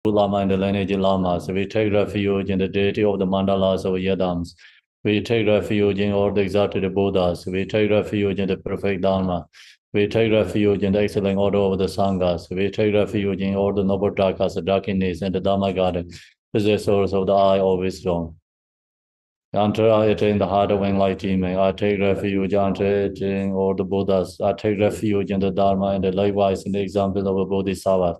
Lama and the lineage lamas. We take refuge in the deity of the mandalas of Yadams. We take refuge in all the exalted Buddhas. We take refuge in the perfect Dharma. We take refuge in the excellent order of the Sanghas. We take refuge in all the noble Dhakas, the Dakinis, and the Dhamma garden, possessors of the eye of wisdom. Until I attain the heart of enlightenment, I take refuge in all the Buddhas. I take refuge in the Dharma and likewise in the example of a Bodhisattva.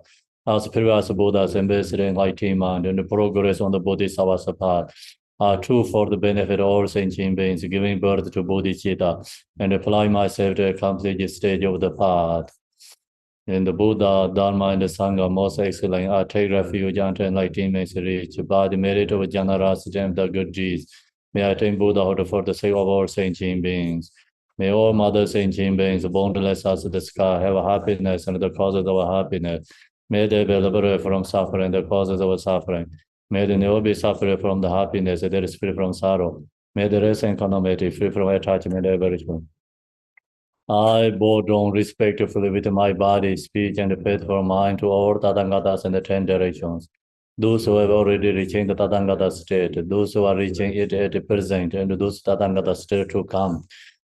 As previous Buddhas embodied enlightenment and the progress on the Bodhisattva's path are true for the benefit of all sentient beings, giving birth to Bodhicitta, and apply myself to accomplish this stage of the path. In the Buddha, Dharma, and the Sangha, most excellent, I take refuge until enlightenment is reached. By the merit of generous the good deeds, may I attain Buddhahood for the sake of all sentient beings. May all mother sentient beings, boundless as the sky, have happiness and the causes of happiness. May they be liberated from suffering, the causes of suffering. May they never be suffered from the happiness that is free from sorrow. May the rest and calamity free from attachment and aversion. I bow down respectfully with my body, speech, and faithful mind to all Tathangatas in the 10 directions. Those who have already reached the Tathangata state, those who are reaching it at the present, and those Tathangata state to come.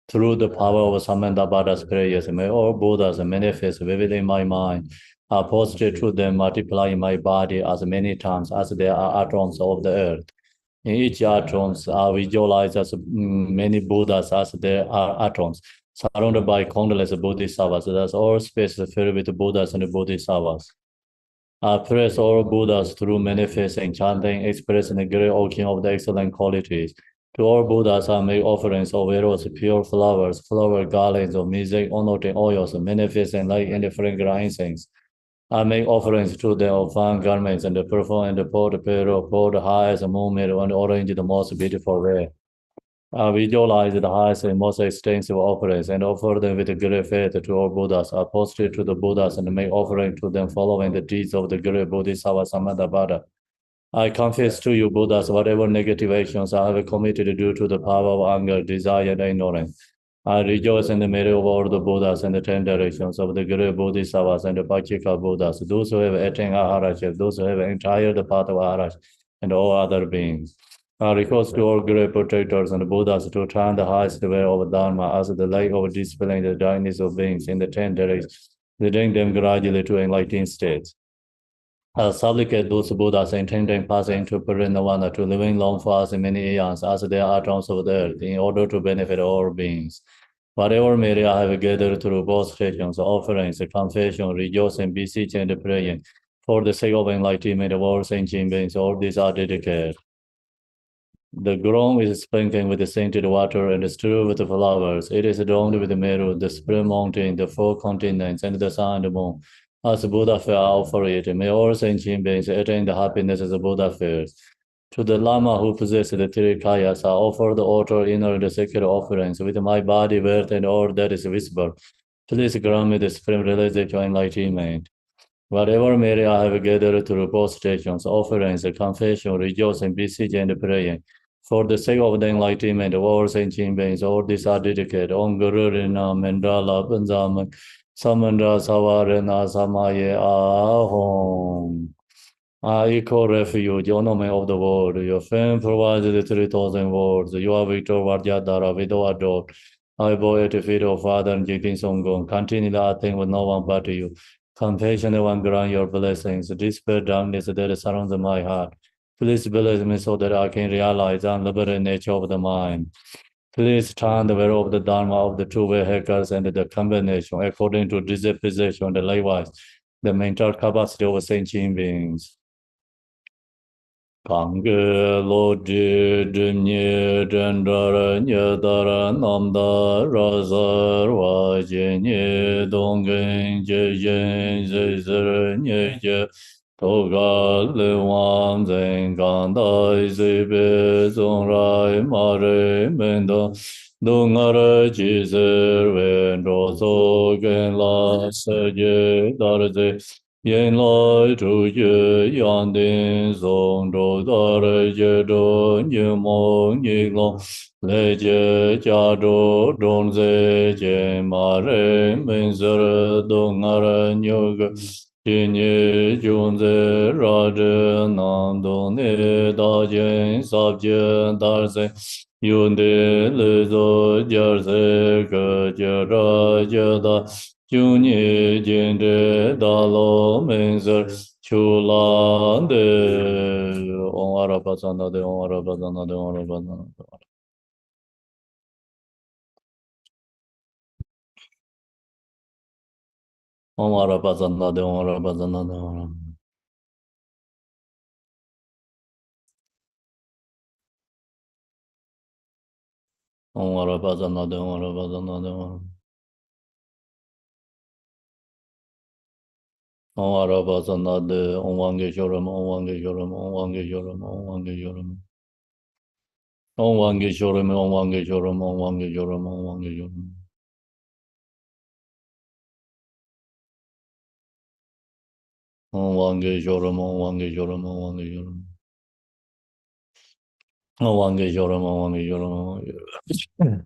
Through the power of Samandabhada's prayers, may all Buddhas manifest vividly in my mind, are posited to them, multiply in my body as many times as there are atoms of the earth. In each atoms are visualized as many Buddhas as there are atoms, surrounded by countless Bodhisattvas. Thus, all space is filled with Buddhas and Bodhisattvas. I praise all Buddhas through manifesting, chanting, expressing the great working of the excellent qualities. To all Buddhas, I make offerings of arrows, pure flowers, flower garlands of music, honoring oils, manifesting light and fragrant incense. I make offerings to them of fine garments and the perfume and the pot, pearl, pot, highest, moonmeal, and orange, the most beautiful way. I visualize the highest and most extensive offerings and offer them with great faith to all Buddhas. I prostrate to the Buddhas and make offering to them following the deeds of the great Bodhisattva Samantabhadra. I confess to you, Buddhas, whatever negative actions I have committed due to the power of anger, desire, and ignorance. I rejoice in the merit of all the Buddhas and the 10 directions of the great Bodhisattvas and the Pachika Buddhas, those who have attained Aharaship, those who have entered the path of Aharash, and all other beings. I request to all great protectors and Buddhas to turn the highest way of Dharma as the light of dispelling the darkness of beings in the 10 directions, leading them gradually to enlightened states. I supplicate those Buddhas intending passing into Parinirvana to living long for as many eons as there are atoms of the earth in order to benefit all beings. Whatever merit I have gathered through both stations, offerings, confession, rejoicing, beseeching, and praying, for the sake of enlightenment of all sentient beings, all these are dedicated. The ground is sprinkled with the scented water and strewed with flowers. It is adorned with the Meru, the spring mountain, the four continents, and the sun and the moon. As Buddha fair offer it, may all sentient beings attain the happiness as Buddha fares. To the Lama who possesses the three kayas, I offer the altar inner and the sacred offerings with my body, birth, and all that is visible. Please grant me the supreme realization of enlightenment. Whatever merit I have gathered through both stations, offerings, confession, rejoicing, beseeching, and praying, for the sake of the enlightenment of all sentient beings, all these are dedicated. Om Guru Rina Mandala Panzama Samandra Savarena Samaye Ahom. I equal refuge, ornament of the world. Your fame provides the 3,000 words. You are Victor Vajradhara, widow adored. I bow at the feet of Father and Jitin Songong. Continue acting with no one but you. Compassion and grant your blessings. Dispel darkness that surrounds my heart. Please bless me so that I can realize the unlimited nature of the mind. Please turn the way of the Dharma of the two-way hackers and the combination according to disposition and likewise the mental capacity of sentient beings. Kange lo di dimye dendara nyedara namda razar wa jenye dongen je jen ze zer nye je toga le wan zen ganda ze be zong rai ma re mendo dongara ji zer wen ro so gen la se je dar ze yen lai tu ye yan din song do dar je do nye mo nye long le je cha do don ze je ma re men zer do ngar nyo ge Jinye junze raje nandong ne da jen sab jen dar se yunde le zo jar se ge je ra je da junye jende da lo men zer chu la de om araba zanda de om araba zanda de om araba zanda de om araba zanda de om araba zanda de om araba zanda de om araba zanda de Om Araba Zanade, Om Wange Joram, Om Wange Joram, Om Wange Joram, Om Wange Joram. Om Wange Joram, Om Wange Joram, Om Wange Joram, Om Wange Joram. Om Wange Joram, Om Wange Joram, Om Wange Joram. Om Wange Joram, Om Wange Joram, Om Wange Joram.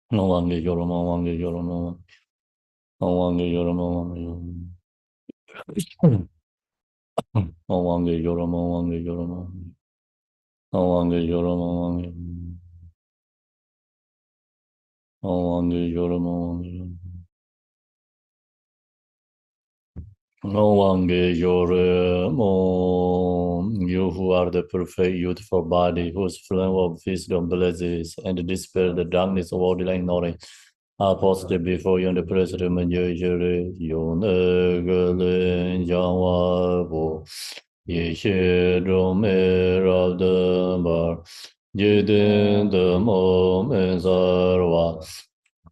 Om Wange Joram, Om Wange Joram, Om Wange Joram, Om Wange Joram. Om Wange Joram, Om Wange Joram, Om Wange Joram, Om Wange Joram. Om Wange Joram, Om Wange Joram. No one is your you who are the perfect youthful body, whose flame of wisdom blesses and dispels the darkness of worldly ignorance, are posted before you in the presence of Manjari, Yonagale, Jawabo, Yeshe Drome of the bar, Jidin the moment Sarva,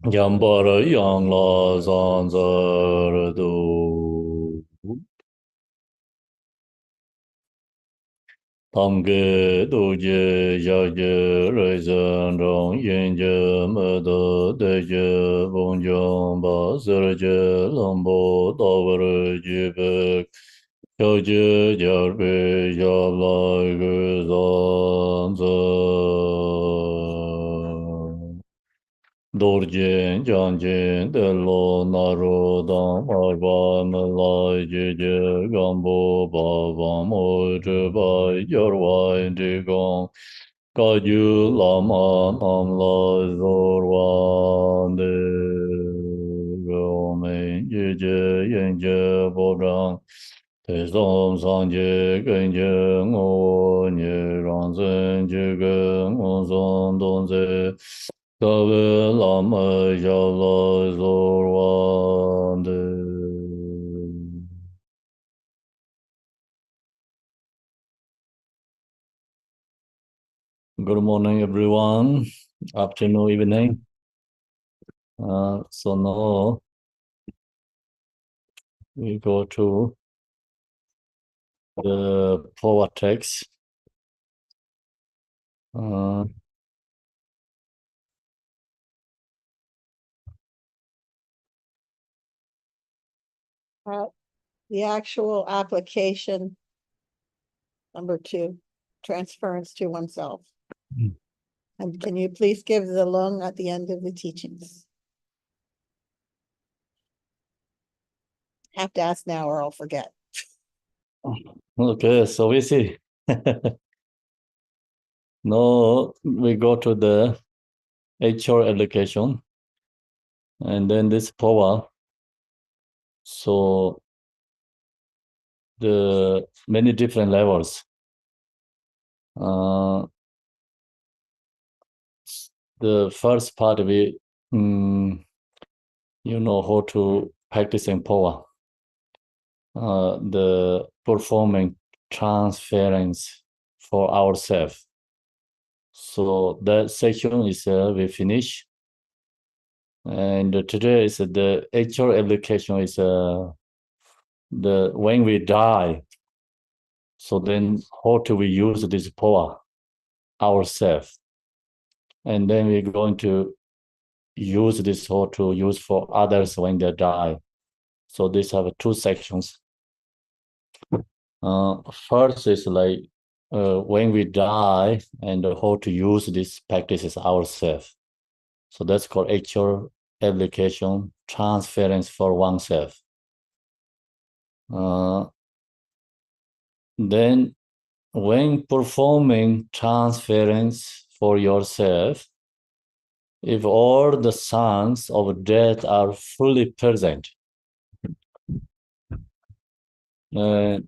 Jambara Yang La Zanzardo. Tamge doje jaje reizan rong yenje medo deje bonjong ba serje lambo tawar jibek jaje jarbe jablai guzan zan. Dorje janje delo naro dam arba melai jeje gambo baba moje bai yorwai digong kaju lama nam la zorwan de gome jeje yenje bodang te som sanje genje ngo nye rang zen jege ngo zon don ze Kave lama jala zorwande. Good morning, everyone. Afternoon, evening. So now we go to the Phowa text. The actual application, number 2, transference to oneself. And can you please give the lung at the end of the teachings? Have to ask now or I'll forget. Okay, so we see. Now we go to the HR education, and then this Phowa. So the many different levels. The first part we you know how to practice in Phowa. The performing transference for ourselves. So that section is we finish, and today is the actual application is the when we die. So then how do we use this Phowa ourselves? And then we're going to use this how to use for others when they die. So these have 2 sections. First is like when we die and how to use these practices ourselves. So that's called actual application transference for oneself. Then when performing transference for yourself, if all the signs of death are fully present, the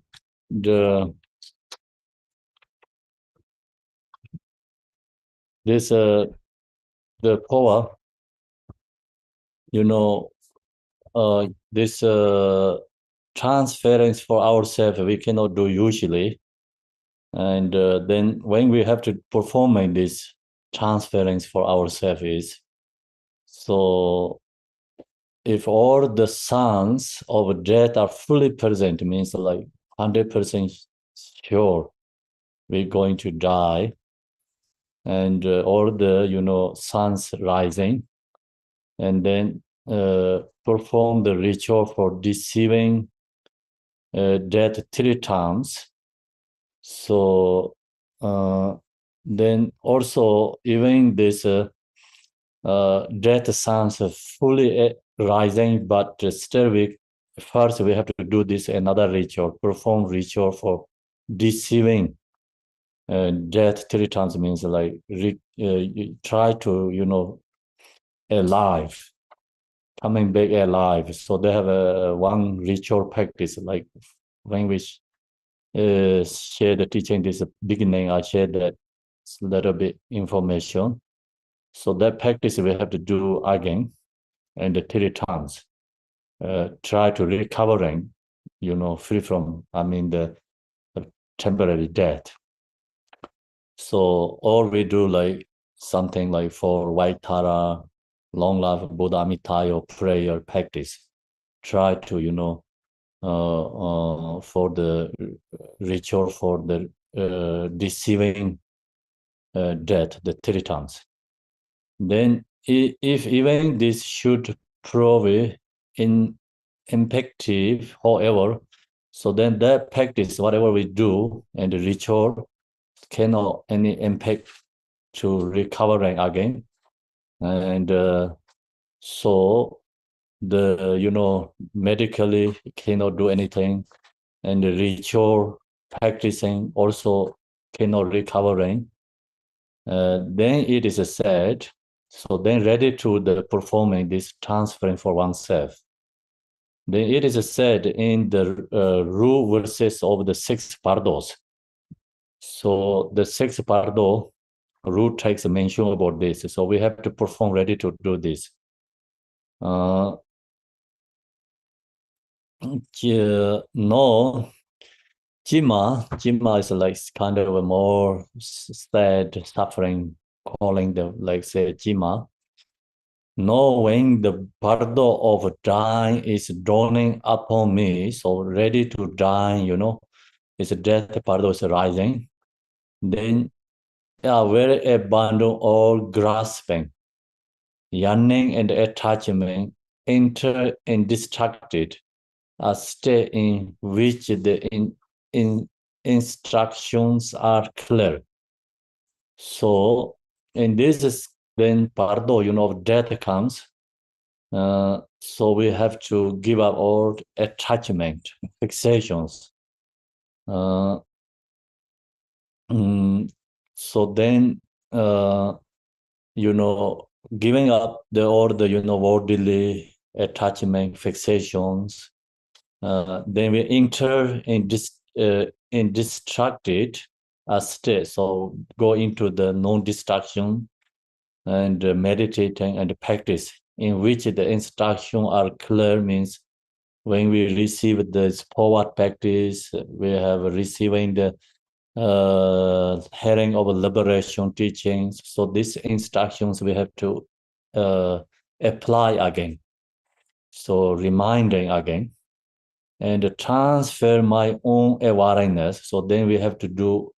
Phowa, this transference for ourselves we cannot do usually, and then when we have to performing this transference for ourselves, so if all the signs of death are fully present, means like 100% sure we're going to die, and all the suns rising, and then perform the ritual for deceiving death 3 times. So then also even this death sounds fully rising, but still first we have to do this another ritual, perform ritual for deceiving death 3 times, means like try to alive, coming back alive. So they have one ritual practice, like when we share the teaching this beginning, I shared that little bit information. So that practice we have to do again, and the 3 times. Try to recovering, free from, the temporary death. So, or we do like something like for White Tara, long life Buddha Amitayo prayer practice. Try to, for the ritual for the deceiving death, the 3 times. Then, if even this should prove ineffective, however, so then that practice, whatever we do, and the ritual cannot any impact to recovering again, and so the medically cannot do anything, and the ritual practicing also cannot recovering. Then it is said, so then ready to the performing this transferring for oneself. Then it is said in the rule verses of the 6 pardos. So the 6 pardo rule takes a mention about this. So we have to perform ready to do this. No, Jima is like kind of a more sad suffering, calling the, like say, Jima. Knowing the bardo of dying is dawning upon me, so ready to die, is death bardo is rising. Then, where abandon all grasping, yearning and attachment enter and distracted, a state in which the instructions are clear. So, in this is then pardo, death comes. So we have to give up all attachment, fixations. So then, giving up all the worldly attachment, fixations. Then we enter in distracted state. So go into the non-distraction and meditating and practice in which the instructions are clear, means when we receive this forward practice, we have receiving the hearing of liberation teachings. So these instructions we have to apply again. So reminding again and transfer my own awareness. So then we have to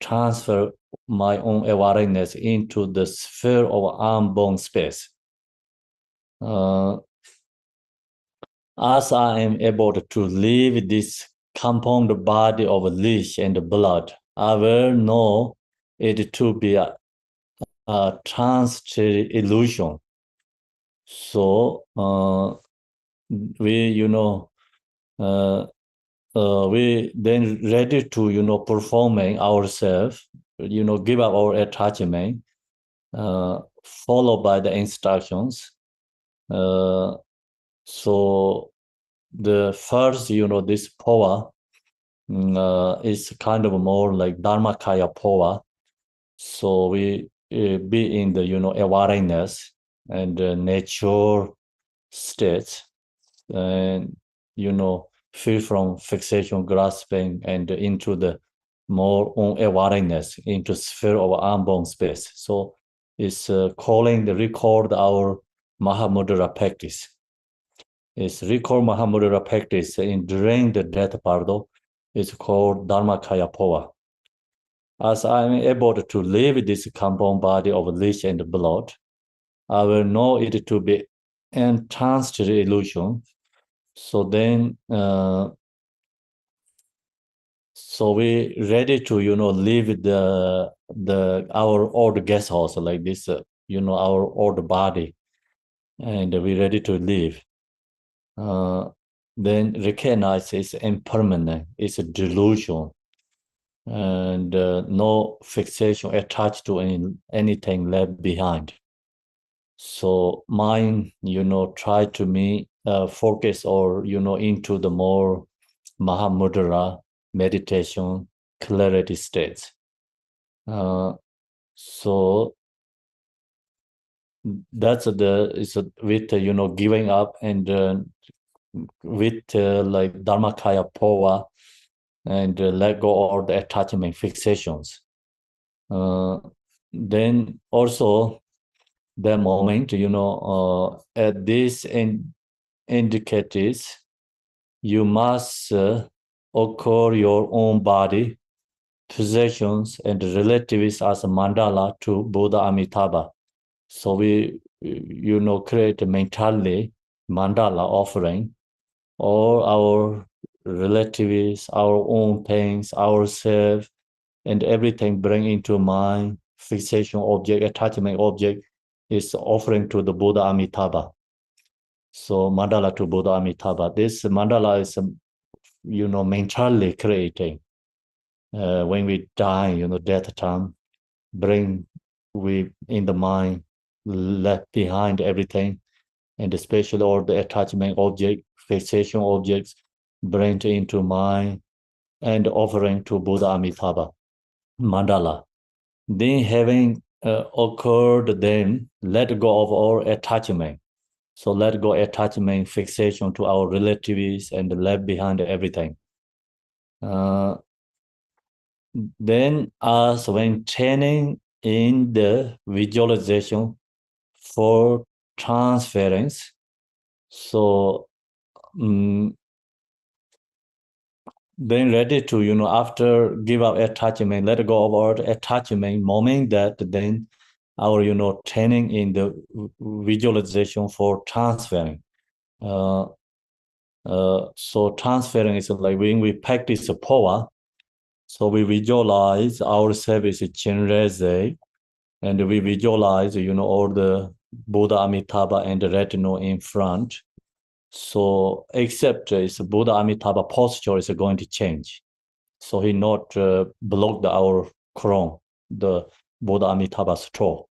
transfer my own awareness into the sphere of unborn space. As I am able to leave this compound body of leash and blood, I will know it to be a transitory illusion. So we, we then ready to, performing ourselves, give up our attachment, followed by the instructions. So the first, this Phowa is kind of more like Dharmakaya Phowa. So we be in the, awareness and nature states, and, free from fixation, grasping, and into the more on awareness, into sphere of unbound space. So it's calling the record our Mahamudra practice. It's record Mahamudra practice in during the death pardo. It's called Dharmakaya Phowa. As I'm able to leave this compound body of leech and blood, I will know it to be enhanced illusion. So then, so we ready to, leave our old guest house like this, our old body, and we ready to leave. Then recognize it's impermanent, it's a delusion, and no fixation attached to anything left behind. So mind, try to focus or, into the more Mahamudra meditation clarity states. So that's with, giving up and with like Dharmakaya Phowa, and let go all the attachment fixations. Then also the moment, at this indicators, you must occur your own body, possessions, and relatives as a mandala to Buddha Amitabha. So we, create mentally mandala offering all our relatives, our own things, ourselves, and everything bring into mind, fixation object, attachment object is offering to the Buddha Amitabha. So mandala to Buddha Amitabha. This mandala is, mentally creating. When we die, death time, we in the mind left behind everything, and especially all the attachment object, fixation objects, bring into mind and offering to Buddha Amitabha mandala. Then having occurred, then let go of all attachment. So let go attachment, fixation to our relatives, and left behind everything. Then as when training in the visualization for transference, so then ready to, after give up attachment, let go of our attachment, moment that then our, training in the visualization for transferring. So transferring is like when we practice the Phowa, so we visualize ourselves as a Chenrezig, and we visualize, all the Buddha Amitabha and the retinue in front. So except is Buddha Amitabha posture is going to change. So he not blocked our crown, the Buddha Amitabha straw.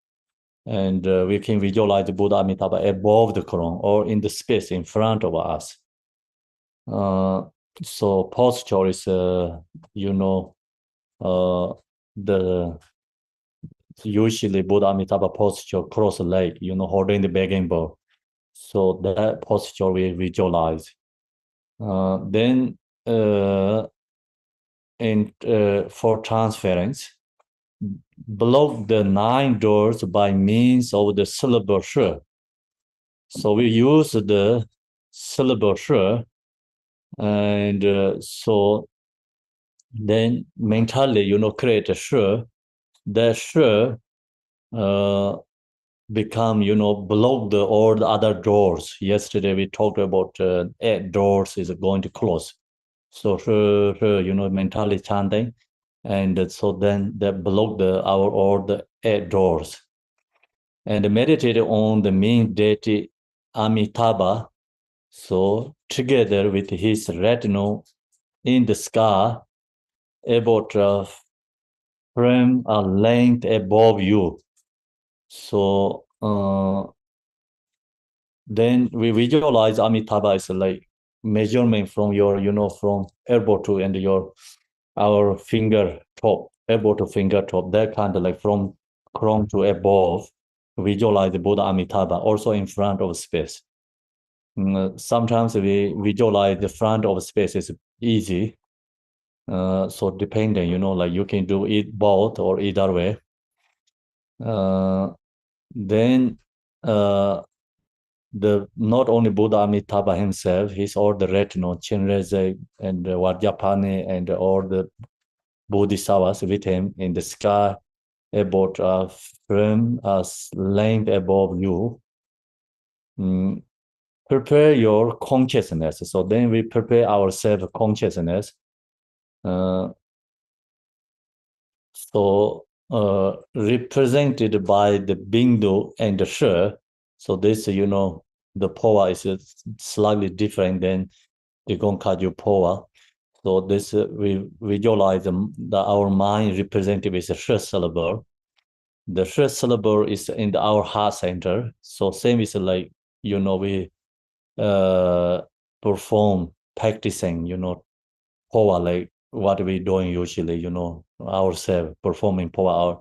And we can visualize the Buddha Amitabha above the crown or in the space in front of us. So posture is, the usually Buddha Amitabha posture, cross leg, holding the begging bowl. So that posture we visualize. Then for transference, block the 9 doors by means of the syllable shi. So we use the syllable shi, and so then mentally, create a shi. That shi become, block all the other doors. Yesterday we talked about 8 doors is going to close. So mentally chanting, and so then that block all the 8 doors, and meditate on the main deity Amitabha. So together with his retinue in the sky, about frame a length above you. So then we visualize Amitabha is like measurement from your, from elbow to and our finger top, elbow to finger top, that kind of like from crown to above, visualize the Buddha Amitabha also in front of space. Sometimes we visualize the front of space is easy. So depending, like you can do it both or either way. Then the not only Buddha Amitabha himself, he's all the retinue, Chenrezig and Vajrapani and all the Bodhisattvas with him in the sky about a frame as length above you. Prepare your consciousness. So then we prepare ourselves consciousness. Represented by the Bindu and the Shi. So this, the Phowa is slightly different than the Gonkaju Phowa. So this we visualize our mind represented with a Shi syllable. The Shi syllable is in our heart center. So same is like, we perform practicing, Phowa, like what we doing usually, ourselves performing Phowa.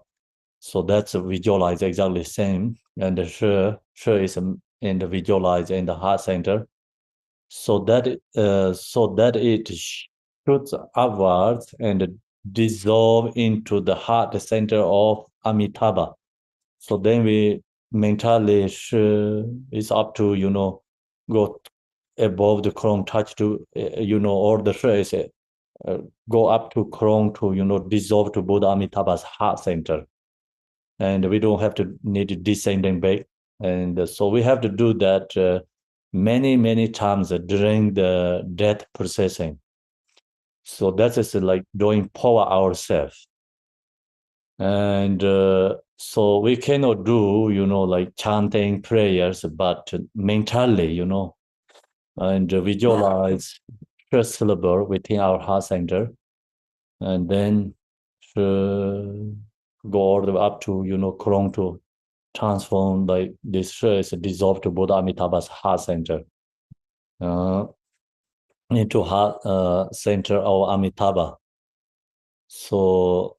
So that's visualize exactly the same. And the Shi is in the visualize in the heart center. So that it shoots upwards and dissolve into the heart center of Amitabha. So then we mentally is up to, go above the crown, touch to, or the Shi is go up to crown to, dissolve to Buddha Amitabha's heart center. And we don't have to need descending back. And so we have to do that many, many times during the death processing. So that is like doing Phowa ourselves. And so we cannot do, like chanting prayers, but mentally, and visualize first syllable within our heart center. And then go all the way up to, crown to transform like this is dissolved to Buddha Amitabha's heart center. Into heart center of Amitabha. So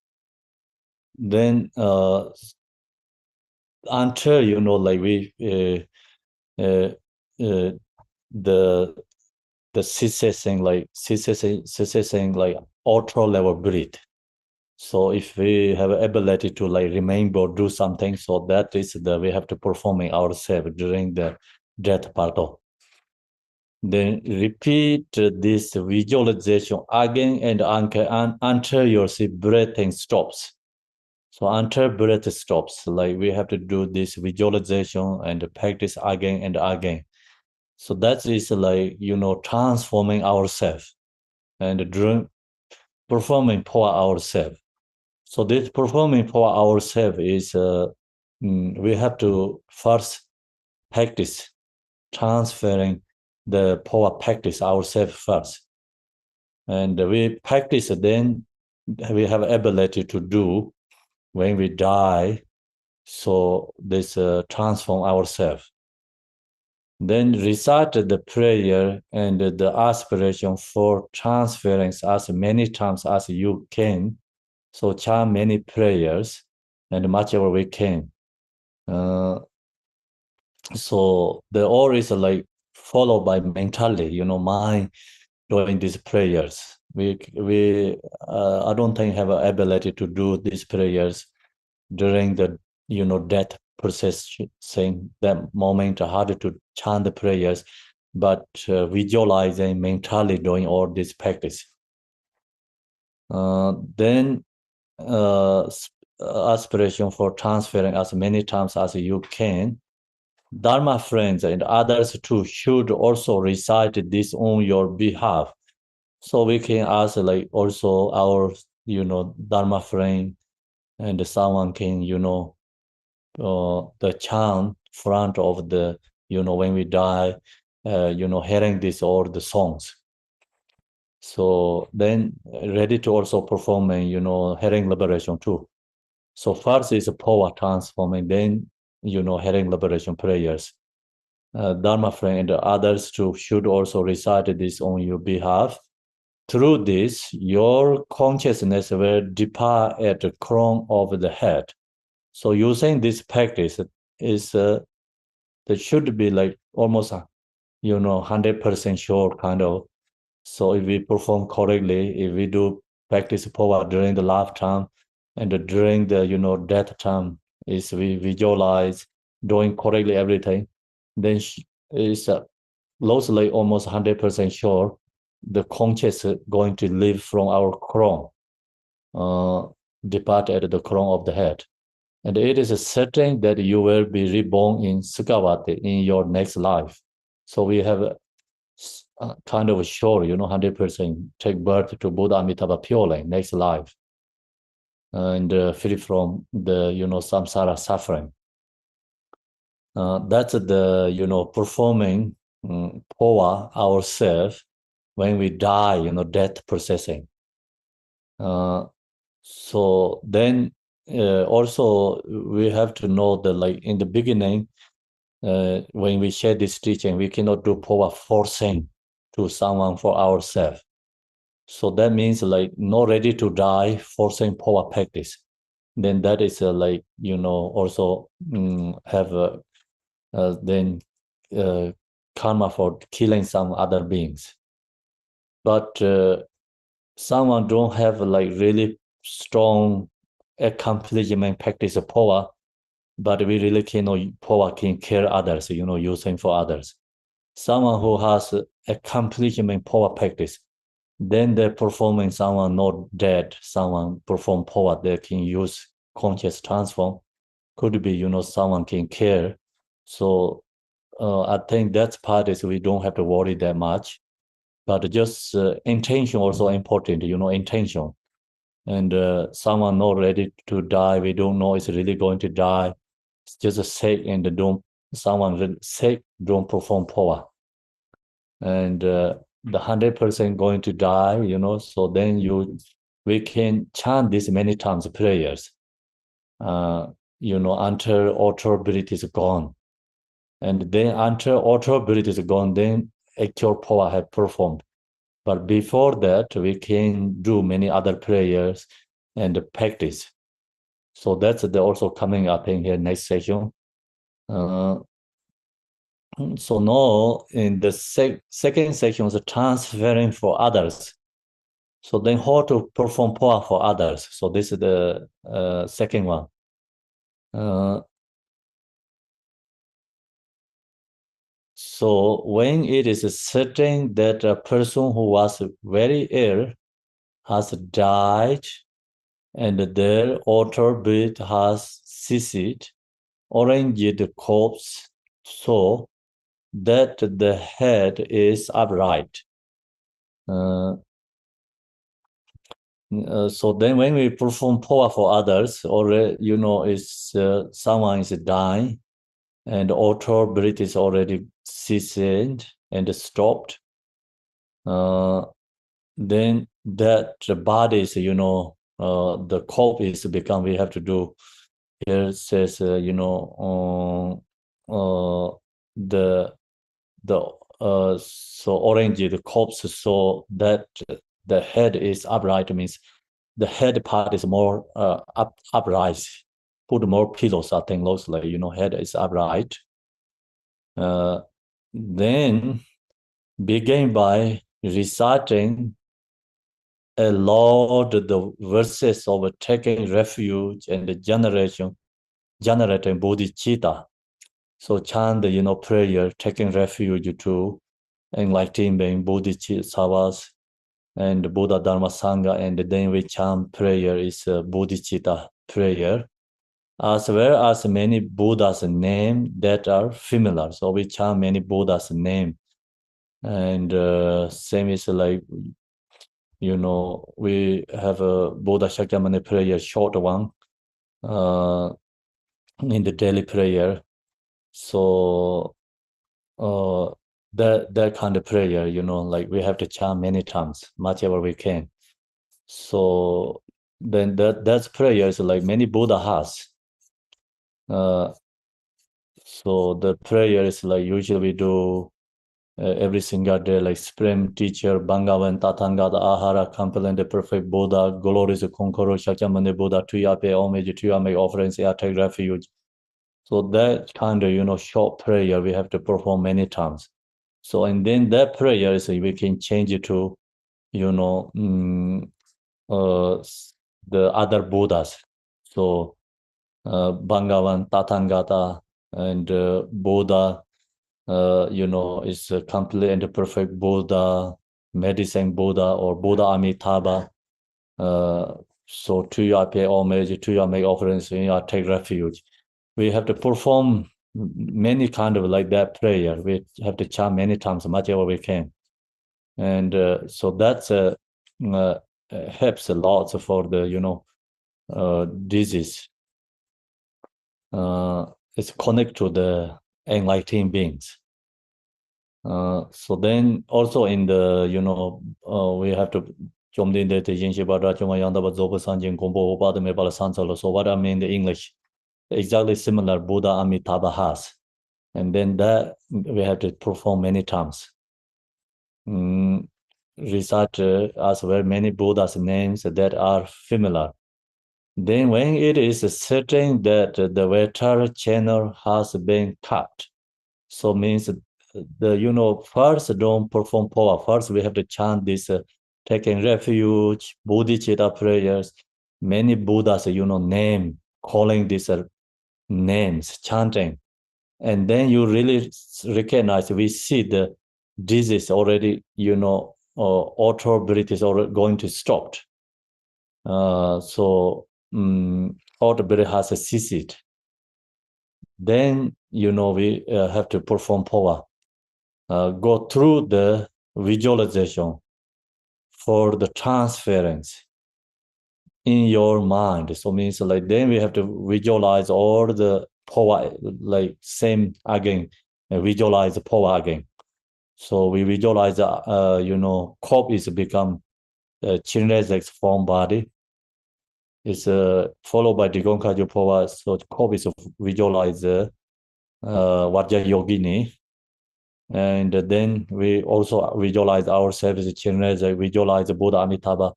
then until, like we the cessation like ultra level breath. So if we have ability to like remember or do something, so that is we have to performing ourselves during the death part of. Then repeat this visualization again and again until your breathing stops. So until breath stops, like we have to do this visualization and practice again and again. So that is like, transforming ourselves and performing for ourselves. So this performing for ourselves is, we have to first practice transferring the power practice ourselves first. And we practice, then we have ability to do when we die. So this transform ourselves. Then recite the prayer and the aspiration for transferring as many times as you can. So chant many prayers and much ever we can. So the all is like followed by mentally, mind doing these prayers. I don't think have an ability to do these prayers during the death processing. That moment harder to chant the prayers, but visualizing mentally doing all this practice. Then aspiration for transferring as many times as you can. Dharma friends and others too should also recite this on your behalf. So we can ask like also our, Dharma friend and someone can, the chant front of the, when we die, hearing this or the songs. So then ready to also performing, hearing liberation too. So first is Phowa transforming, then, hearing liberation prayers. Dharma friend and others too should also recite this on your behalf. Through this, your consciousness will depart at the crown of the head. So using this practice is that should be like almost 100% sure kind of. So if we perform correctly, if we do practice power during the lifetime and during the death time, is we visualize doing correctly everything, then it's mostly almost 100% sure the conscious going to live from our crown, depart at the crown of the head. And it is certain that you will be reborn in Sukhavati in your next life. So we have kind of sure, 100% take birth to Buddha Amitabha purely next life and free from the, samsara suffering. That's the, performing Phowa ourselves when we die, death processing. So then also we have to know that like in the beginning, when we share this teaching, we cannot do Phowa forcing to someone for ourselves. So that means like not ready to die, forcing Phowa practice. Then that is also have then karma for killing some other beings. But someone don't have like really strong accomplishment practice of Phowa, but we really cannot Phowa can care others, using for others. Someone who has accomplishment Phowa practice, then they're performing someone not dead, someone perform Phowa, they can use conscious transform. Could be, someone can care. So I think that's part is we don't have to worry that much. But just intention also important, intention. And someone not ready to die, we don't know it's really going to die. It's just a sick and someone sick don't perform Phowa. And the 100% going to die, so then we can chant this many times prayers, until authority is gone. And then until authority is gone, then actual Phowa have performed. But before that, we can do many other prayers and practice. So that's also coming, I think, here next session. So now in the second section is transferring for others. So then how to perform Phowa for others. So this is the second one. So when it is certain that a person who was very ill has died and their outer breath has ceased, arrange the corpse so that the head is upright. So then when we perform Phowa for others, or is someone is dying and outer breath is already ceased and stopped, then that the body is, the corpse is become, we have to do, here it says, the so orange, the corpse, so that the head is upright, means the head part is more upright. Put more pillows, I think, mostly, head is upright. Then begin by reciting aloud the verses of taking refuge and generating bodhicitta. So chant the prayer, taking refuge to enlightening bodhisattvas and Buddha Dharma Sangha, and then we chant prayer is bodhicitta prayer, as well as many Buddha's name that are familiar. So we chant many Buddha's name, and same is like, we have a Buddha Shakyamuni prayer, short one, in the daily prayer. So that kind of prayer, like we have to chant many times, much ever we can. So then that's prayer is like many Buddha has. So the prayer is like usually we do every single day, like Supreme Teacher, Bhagavan, Tathagata, Ahara, Compelling the Perfect Buddha, Glorious Conqueror, Shakyamuni Buddha, Tuya pay homage, Tuya make offerings, I take refuge. So that kind of, short prayer we have to perform many times. So, and then that prayer is we can change it to, the other Buddhas. So, Bhagavan, Tathagata, and Buddha, is a complete and perfect Buddha, medicine Buddha, or Buddha Amitabha. So to you I pay homage, to you I make offerings, I take refuge. We have to perform many kind of like that prayer. We have to chant many times, much ever we can. And so that's helps a lot for the, disease. It's connect to the enlightened beings. So then also in the, we have to so what I mean in English, exactly similar Buddha Amitabha has. And then that we have to perform many times. Recite as well many Buddha's names that are familiar. Then when it is certain that the water channel has been cut, so means first don't perform Phowa. First we have to chant this taking refuge, bodhicitta prayers, many Buddhas, name, calling these names, chanting. And then you really recognize, we see the disease already, auto breath is already going to stop. So auto breath has ceased. Then, we have to perform Phowa. Go through the visualization for the transference in your mind. So means like then we have to visualize all the Phowa, like same again, visualize the Phowa again. So we visualize, corpse is become Chinese form body. It's followed by Digonkaju Phowa. So corpse is visualize Vajra Yogini. And then we also visualize ourselves as Chinese, visualize Buddha Amitabha,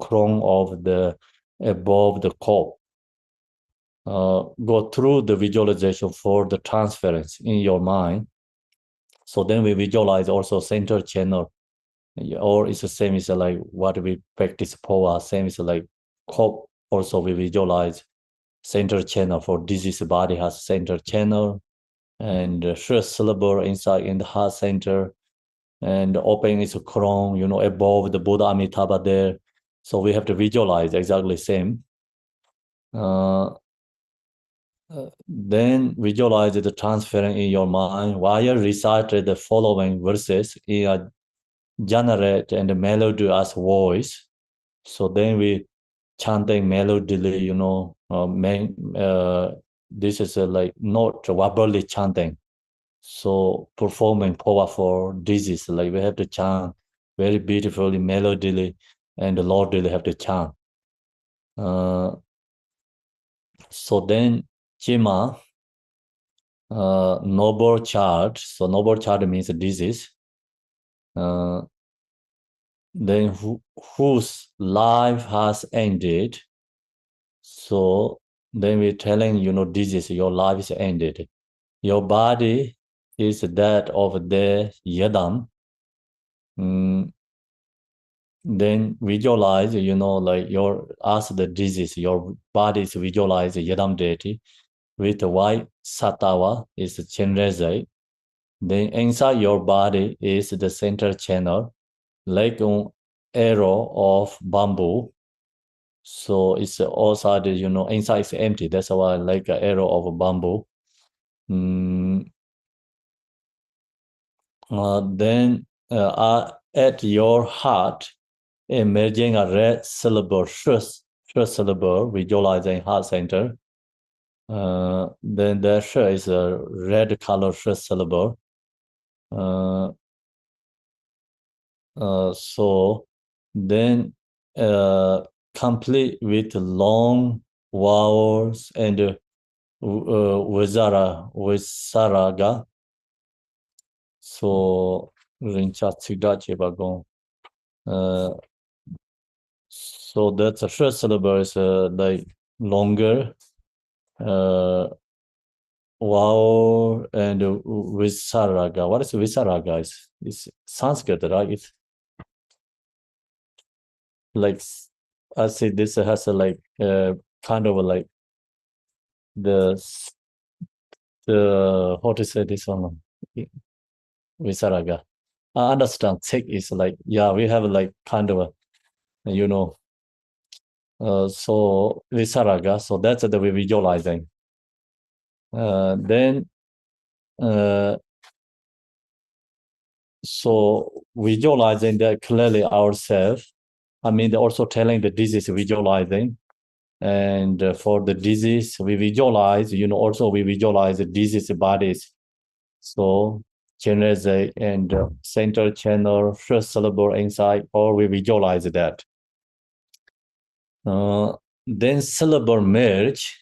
crown of the above the corpse. Go through the visualization for the transference in your mind. So then we visualize also center channel, or it's the same as like what we practice Phowa, same as like corpse. Also we visualize center channel for disease body has center channel, and first syllable inside in the heart center, and open is a crown, above the Buddha Amitabha there. So we have to visualize exactly same. Then visualize the transferring in your mind while you recite the following verses in a generate and melodious voice. So then we chanting melodily, this is like not verbally chanting. So performing powerful disease, like we have to chant very beautifully, melodily, and the Lord really have to chant. So then Chima, noble child. So noble child means disease. Then whose life has ended. So then we're telling, disease, your life is ended. Your body is that of the Yadam. Then visualize, like as the disease, your body is visualize Yadam deity with the white Satawa is Chenrezai. Then inside your body is the center channel, like an arrow of bamboo. So it's outside, inside is empty. That's why like an arrow of bamboo. Then at your heart, emerging a red syllable, first syllable, visualizing heart center. Then there is a red color first syllable. So then complete with long vowels and Visaraga. So so that's the first syllable is like longer vowel and Visaraga. What is Visaraga? It's Sanskrit, right? It's like I say this has a like kind of a, like the how to say this one, Visaraga. I understand take is like, yeah, we have like kind of a, so Visaraga, so that's the way visualizing. Then so visualizing that clearly ourselves. I mean, they're also telling the disease visualizing. And for the disease, we visualize, also we visualize the disease bodies. So generate and center channel, first syllable inside, or we visualize that. Then syllable merge.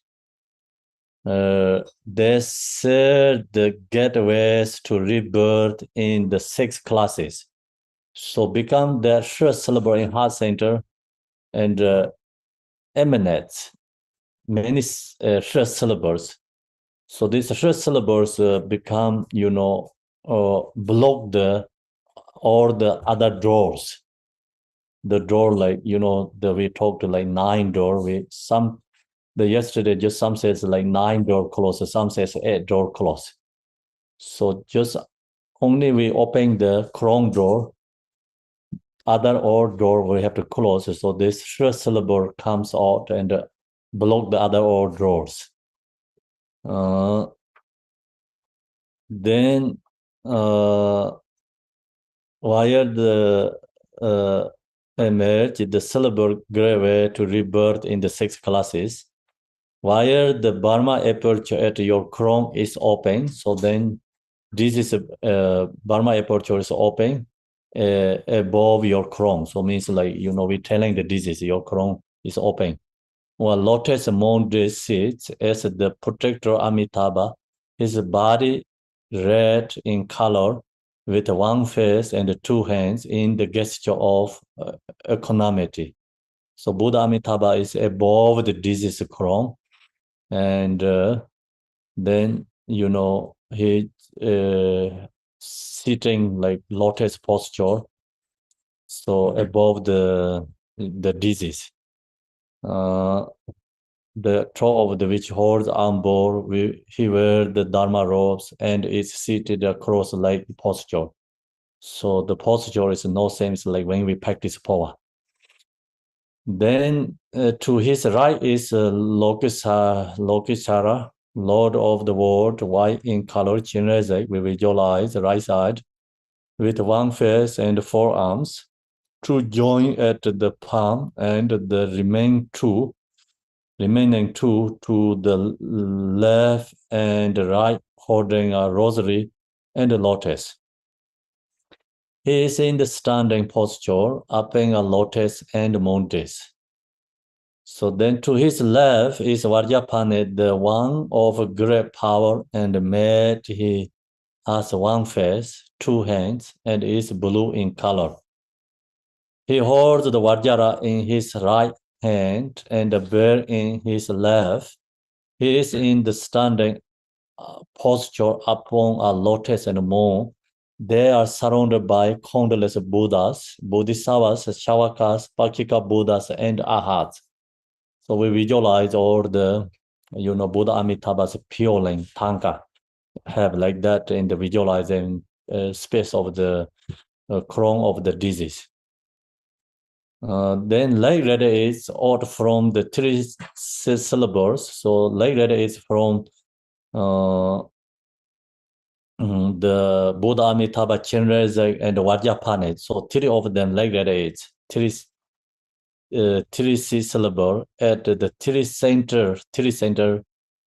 They serve the gateways to rebirth in the 6 classes. So become the first syllable in heart center and emanates many first syllables. So these first syllables become, block all the other doors. The door, like, we talked to like 9 door. Yesterday, just some says like 9 door close, some says 8 door close. So just only we open the Chrome door, other all door we have to close. So this first syllable comes out and block the other all doors. Then via the emerge, the syllable grave to rebirth in the 6 classes. While the Burma aperture at your crown is open, so then this is Burma aperture is open above your crown. So means like, we're telling the disease, your crown is open. Well, Lotus Monde sits as the protector Amitabha, his body red in color with one face and 2 hands in the gesture of equanimity. So Buddha Amitabha is above the disease crown. And then, he sitting like lotus posture, so above the disease. The top of the which holds armbor, he wears the Dharma robes and is seated across like posture. So the posture is no same like when we practice Phowa. Then to his right is Lokisara, Lord of the world, white in color, Chinese. We visualize the right side with 1 face and 4 arms. 2 join at the palm and the remaining two to the left and right holding a rosary and a lotus. He is in the standing posture, upping a lotus and montes. So then to his left is Vajrapane, the one of great power and made he has 1 face, 2 hands, and is blue in color. He holds the Vajra in his right hand and the bear in his left. He is in the standing posture upon a lotus and moon. They are surrounded by countless Buddhas, Bodhisattvas, Shavakas, Pakika Buddhas, and Arhats. So we visualize all the, Buddha Amitabha's pure tanka have like that in the visualizing space of the crown of the disease. Then lay letter is out from the 3 syllables. So lay letter is from the Buddha Amitabha, Chenrezig, and Vajrapane. So 3 of them lay letter is 3 syllable at the 3 center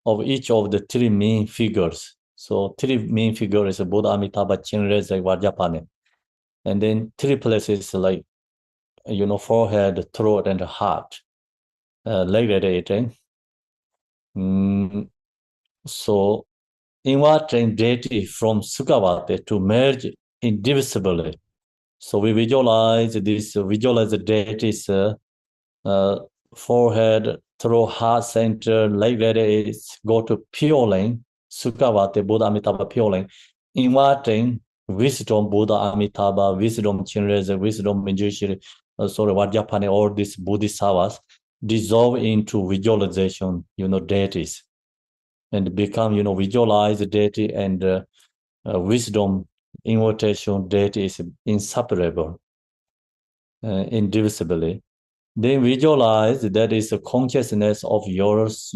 of each of the 3 main figures. So three main figures is Buddha Amitabha, Chenrezig, Vajrapane. And then three places like, forehead, throat, and heart, like radiating. So inverting deity from Sukhavati to merge indivisibly. So we visualize the deity's forehead, through heart center, like that is go to pure lane, Sukhavati, Buddha Amitabha pure lane, inviting wisdom, Buddha Amitabha, wisdom Chenrezig, wisdom Minjushiri, Vajrapane, all these Bodhisattvas dissolve into visualization, deities, and become, visualize the deity, and wisdom, invitation, deity is inseparable, indivisibly. Then visualize that is a consciousness of yours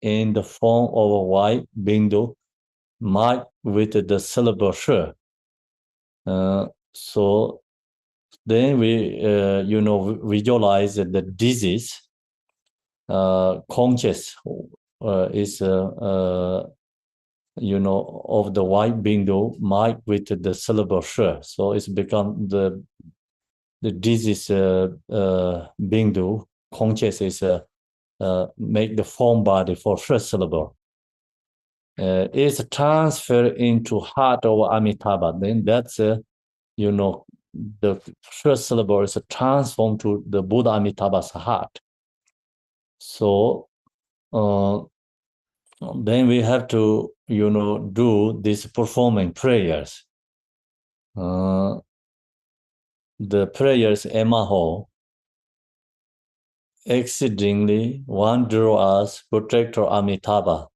in the form of a white bindu marked with the syllable sh. So then we, visualize the disease. Conscious is, of the white bindu marked with the syllable sh. So it's become the disease bindu. Conscious is make the form body for first syllable. Is transferred into heart of Amitabha. Then that's, the first syllable is transformed to the Buddha Amitabha's heart. So then we have to, do these performing prayers. The prayers Emaho, exceedingly wondrous protector Amitabha.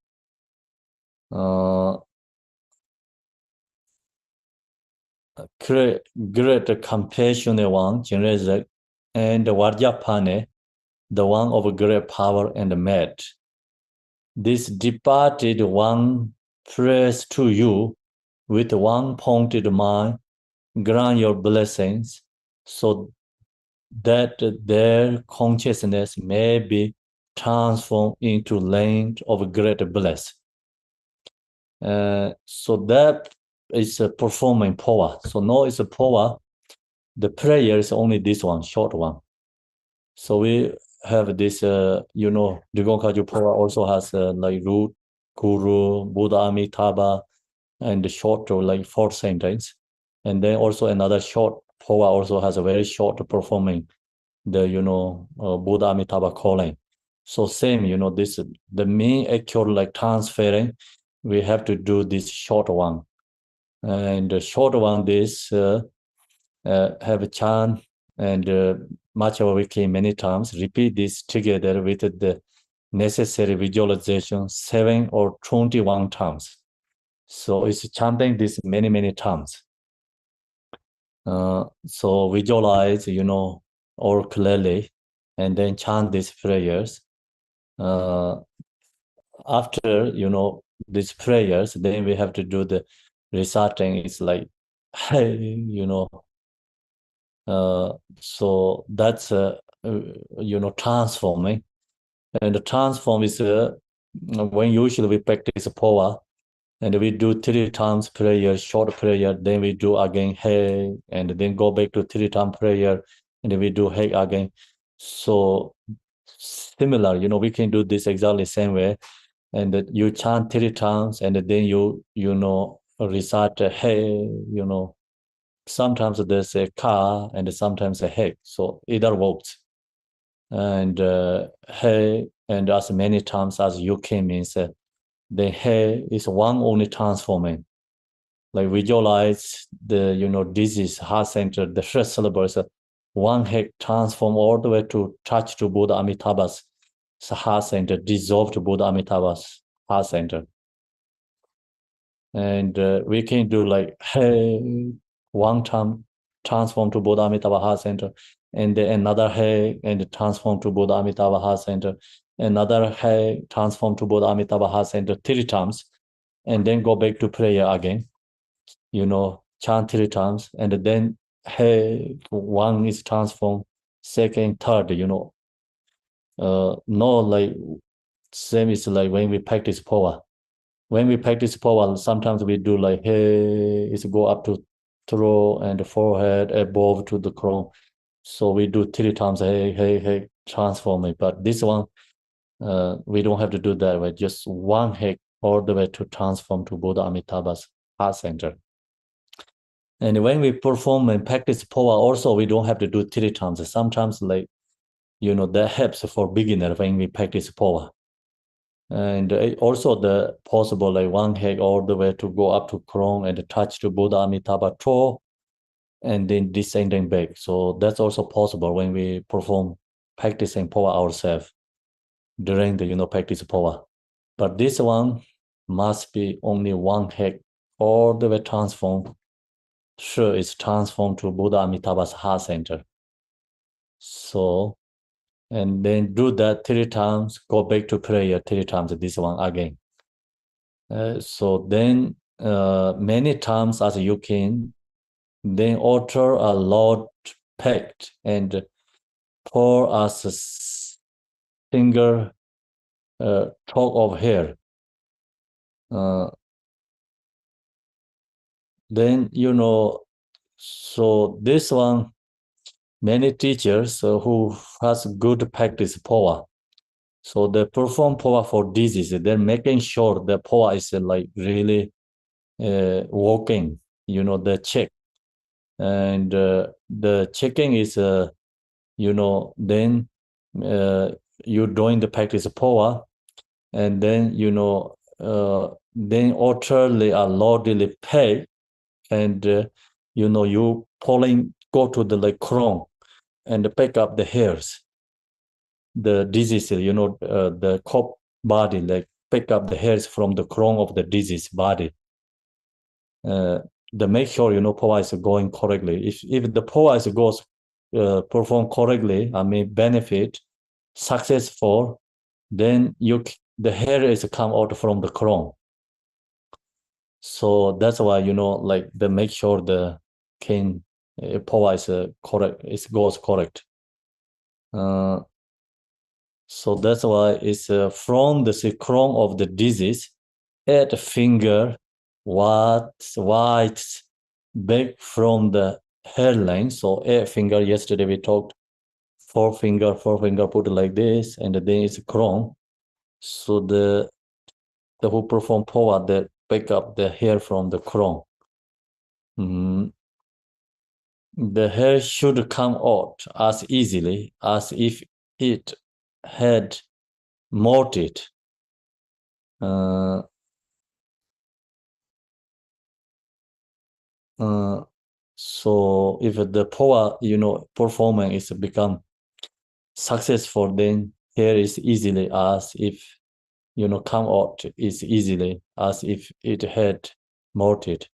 Great compassionate one, Chenrezig, and Vajrapane, the one of great power and might. This departed one prays to you with one pointed mind, grant your blessings, so that their consciousness may be transformed into land of great bliss. So that is a performing Phowa. So now it's a Phowa. The prayer is only this one, short one. So we have this, Drigong Kagyu Phowa also has like root, guru, Buddha Amitabha, and the short, like 4th sentence. And then also another short Phowa also has a very short performing the, Buddha Amitabha calling. So same, this, the main actual like transferring, we have to do this short one. And the short one, this have a chant and Macha Wiki many times, repeat this together with the necessary visualization 7 or 21 times. So it's chanting this many, many times. So visualize, all clearly, and then chant these prayers. After, these prayers, then we have to do the reciting. It's like, so that's, transforming. And the transform is when usually we practice Phowa, and we do 3 times prayer, short prayer, then we do again hey, and then go back to 3 times prayer, and we do hey again. So similar, we can do this exactly same way, and you chant 3 times, and then you recite hey, sometimes there's a ka and sometimes a hey, so either works. And hey, and as many times as you can means the hey is one only transforming. Like visualize the disease heart center, the first syllable is one hey transform all the way to touch to Buddha Amitabha's heart center, dissolve to Buddha Amitabha's heart center. And we can do like hey one time transform to Buddha Amitabha heart center, and then another hey and transform to Buddha Amitabha heart center, another hey transform to Buddha Amitabha heart center 3 times, and then go back to prayer again, chant 3 times, and then hey one is transformed, second, third, no, like same is like when we practice Phowa. when we practice Phowa, sometimes we do like hey, it's go up to throat and forehead above to the crown. So we do 3 times hey, transform it. But this one, we don't have to do that way. Just 1 hey all the way to transform to Buddha Amitabha's heart center. And when we perform and practice Phowa, also we don't have to do 3 times. Sometimes like, that helps for beginner when we practice Phowa. And also the possible like 1 hey all the way to go up to crown and touch to Buddha Amitabha toe and then descending back. So that's also possible when we perform practicing Phowa ourselves during the practice Phowa. But this one must be only 1 hey all the way transform. Sure, it's transformed to Buddha Amitabha's heart center. So, and then do that 3 times, go back to prayer 3 times, this one again. So then many times as you can, then alter a Lord pact and pour us a finger talk of hair. Then, so this one, many teachers who has good practice Phowa. So they perform Phowa for disease. They're making sure the Phowa is like really working, the check. And the checking is, then you doing the practice Phowa, and then, then utterly a lordly pay, and, you go to the like crown and pick up the hairs, the disease, the cop body, like pick up the hairs from the crown of the disease body. The make sure, Phowa is going correctly. If the Phowa is goes perform correctly, benefit, successful, then the hair is come out from the crown. So that's why, like they make sure the Phowa is correct, it goes correct. So that's why it's from the crown of the disease, add finger, white, back from the hairline. So 8 finger, yesterday we talked 4 finger, put like this, and then it's crown. So the who perform Phowa, they pick up the hair from the crown. The hair should come out as easily as if it had molted. So if the Phowa, performance is become successful, then hair is easily as if, come out is easily as if it had molted.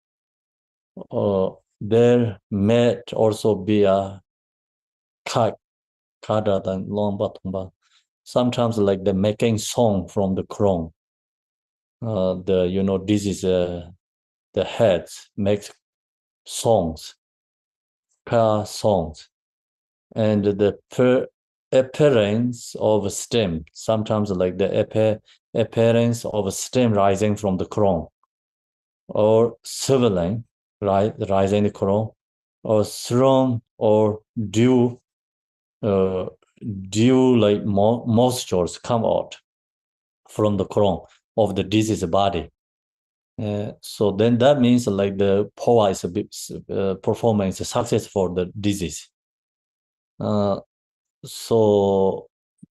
There may also be a cut rather than long batumba. Sometimes like the making song from the crown. This is the heads makes songs, prayer songs, and the appearance of a stem. Sometimes like the appearance of a stem rising from the crown, or swelling, rising the crown, or throne or dew like moistures come out from the crown of the diseased body. So then that means like the Phowa is a bit performance success for the disease. So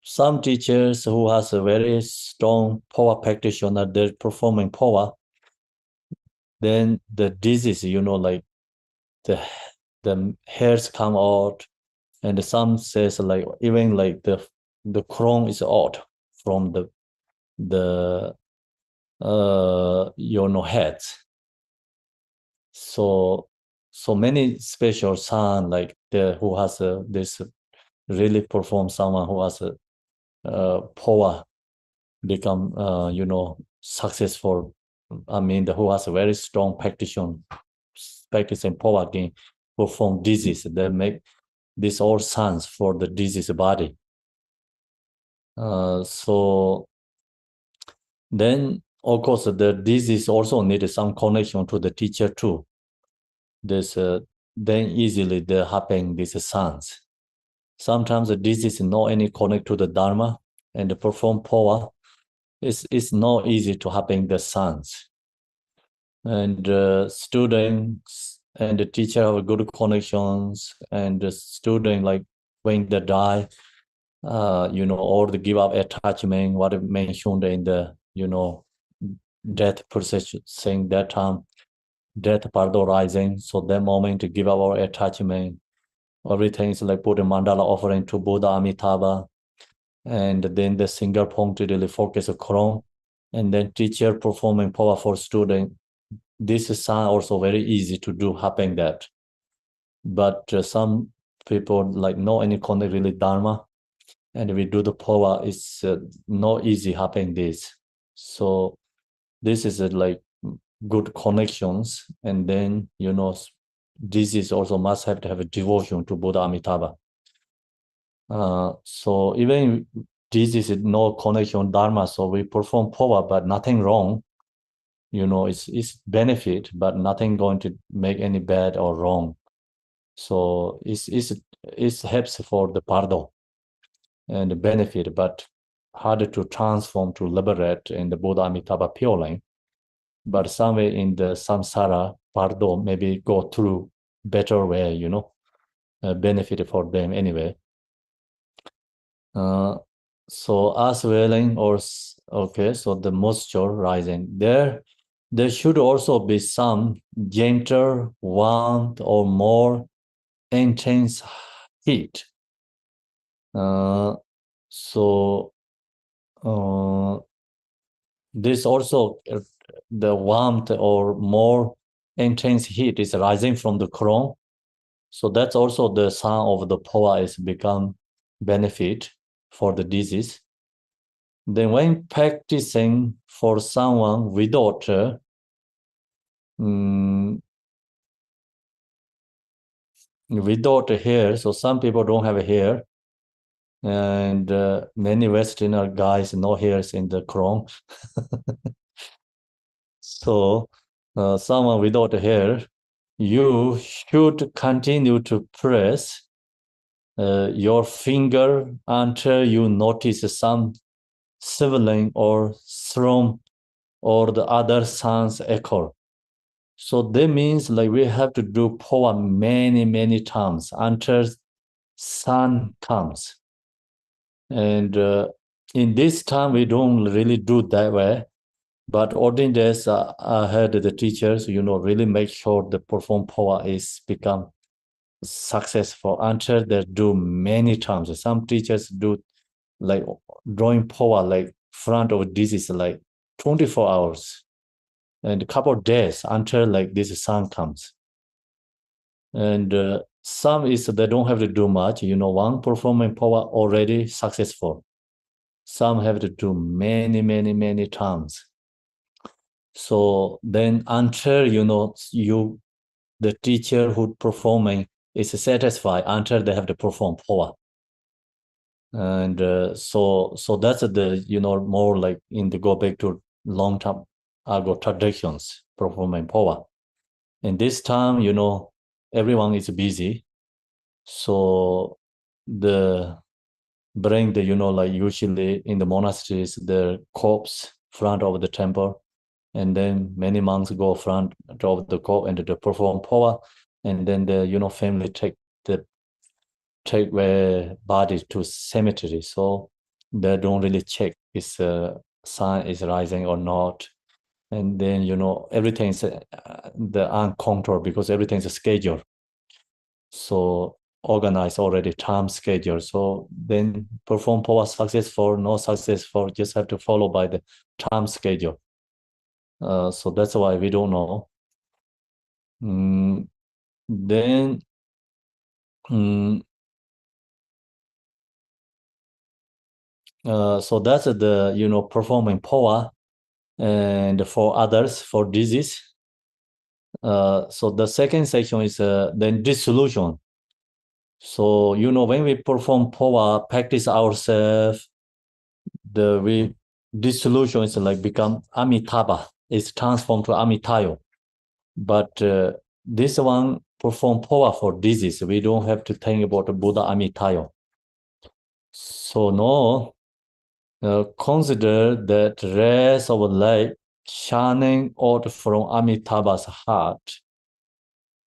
some teachers who has a very strong Phowa practitioner, they're performing Phowa, then the disease, like the hairs come out, and some says like even like the crown is out from the heads. So many special son like who has this really perform, someone who has a Phowa become successful. Who has a very strong practicing Phowa can perform disease. They make this all sons for the disease body. So then of course, the disease also needs some connection to the teacher too. This then easily the happen these sons. Sometimes the disease no any connect to the Dharma and the perform Phowa. It's not easy to happen the sons. And students and the teacher have good connections, and the student like when they die, or the give up attachment, what it mentioned in the death process saying that time, death pardo rising. So that moment to give up our attachment, everything is like put a mandala offering to Buddha Amitabha, and then the singer point really focus a crown, and then teacher performing power for student. This is also very easy to do happen that, but some people like no any connect really Dharma, and we do the power is not easy happen this. So this is like good connections, and then this is also must have to have a devotion to Buddha Amitabha. So even this is no connection Dharma, so we perform power, but nothing wrong. It's benefit, but nothing going to make any bad or wrong. So it's helps for the pardon and the benefit, but harder to transform to liberate in the Buddha Amitabha pure line. But somewhere in the samsara pardon maybe go through better way, benefit for them anyway. So as welling okay, so the moisture rising there should also be some gentle warmth or more intense heat. So this also the warmth or more intense heat is rising from the crown. So that's also the sign of the Phowa is become benefit for the disease. Then when practicing for someone without hair, so some people don't have hair, and many Westerner guys no hairs in the crown. So someone without hair, you should continue to press your finger until you notice some sibling or thrum or the other sounds echo. So that means like we have to do Phowa many times until sun comes. And in this time, we don't really do that way. But ordinary days, I heard the teachers, really make sure the perform Phowa is become successful until they do many times. Some teachers do like drawing Phowa like front of disease like 24 hours and a couple of days until like this sun comes. And some is they don't have to do much, one performing Phowa already successful. Some have to do many times. So then until the teacher who performing is satisfied until they have to perform Phowa. And so that's the more like in the go back to long term ago traditions performing Phowa. And this time everyone is busy, so the bring the like usually in the monasteries the corpse front of the temple, and then many monks go front of the corpse and to perform Phowa, and then the family take their body to cemetery, so they don't really check if sun is rising or not. And then everything's the uncontrolled because everything's a schedule, so organized already time schedule. So then perform Phowa successful, no successful, just have to follow by the time schedule. So that's why we don't know. Then so that's the performing Phowa, and for others for disease. So the second section is then dissolution. So when we perform Phowa, practice ourselves, we this solution is like become Amitabha. It's transformed to Amitayo. But this one perform Phowa for disease. We don't have to think about Buddha Amitayo. So no, consider that rays of light shining out from Amitabha's heart.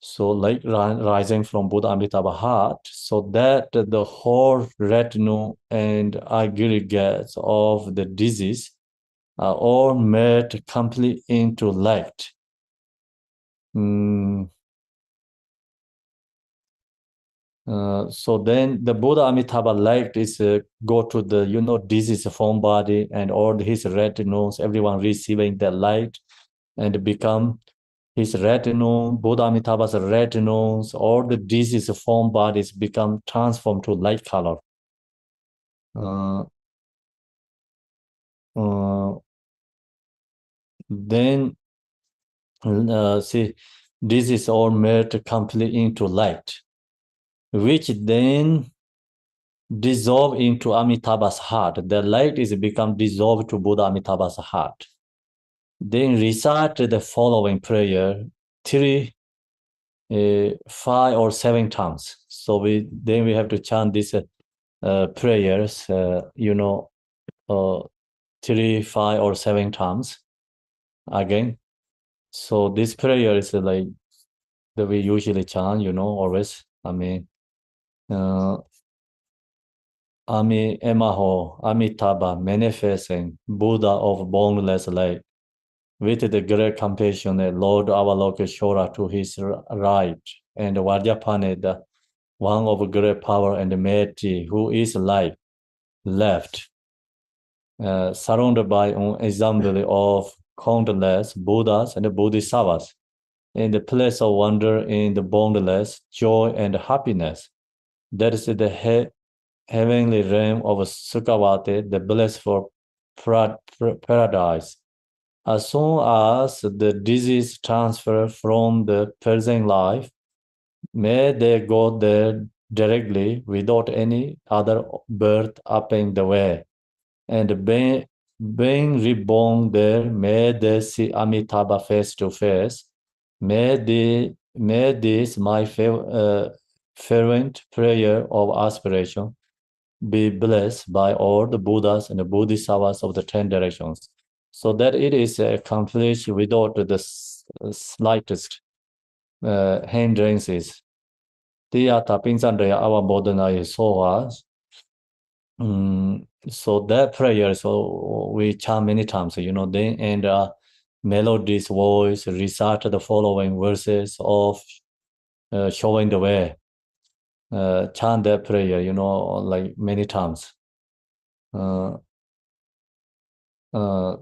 So light rising from Buddha Amitabha's heart, so that the whole retinue and aggregates of the disease are all made complete into light. So then the Buddha Amitabha light is go to the disease form body and all his retinues, everyone receiving the light and become his retinue, Buddha Amitabha's retinues, all the disease form bodies become transformed to light color. Then see, this is all made completely into light, which then dissolve into Amitabha's heart. The light is become dissolved to Buddha Amitabha's heart. Then recite the following prayer 3, 5, or 7 times. So we have to chant these prayers, 3, 5, or 7 times again. So this prayer is like that we usually chant, always. Ami Emaho, Amitabha, manifesting Buddha of boundless light, with the great compassion, Lord Avalokiteshvara to his right, and Vajrapane, the one of great power and mercy, who is light, left, surrounded by an assembly of countless Buddhas and Bodhisattvas, in the place of wonder in the boundless joy and happiness. That is the heavenly realm of Sukhavati, the blissful paradise. As soon as the disease transfer from the present life, may they go there directly without any other birth upping the way. And being reborn there, may they see Amitabha face to face. May this my fervent prayer of aspiration be blessed by all the Buddhas and the Bodhisattvas of the 10 directions, so that it is accomplished without the slightest hindrances. Tiyata Pinsandaya Avabodhana Soha. So that prayer, so we chant many times, then and melodious voice recite the following verses of showing the way. Chant that prayer, like many times.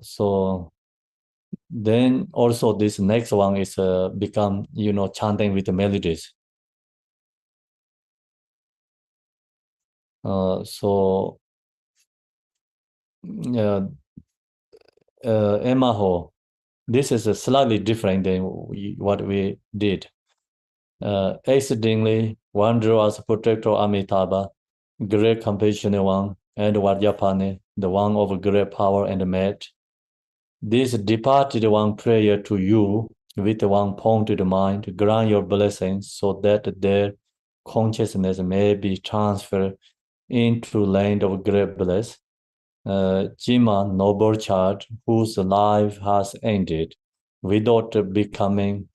So then also this next one is become, chanting with the melodies. So Emaho, this is slightly different than what we did. Exceedingly wondrous protector Amitabha, great compassionate one, and Vajrapane, the one of great power and might. This departed one prayer to you with one pointed mind, grant your blessings so that their consciousness may be transferred into land of great bliss. Jima, noble child, whose life has ended without becoming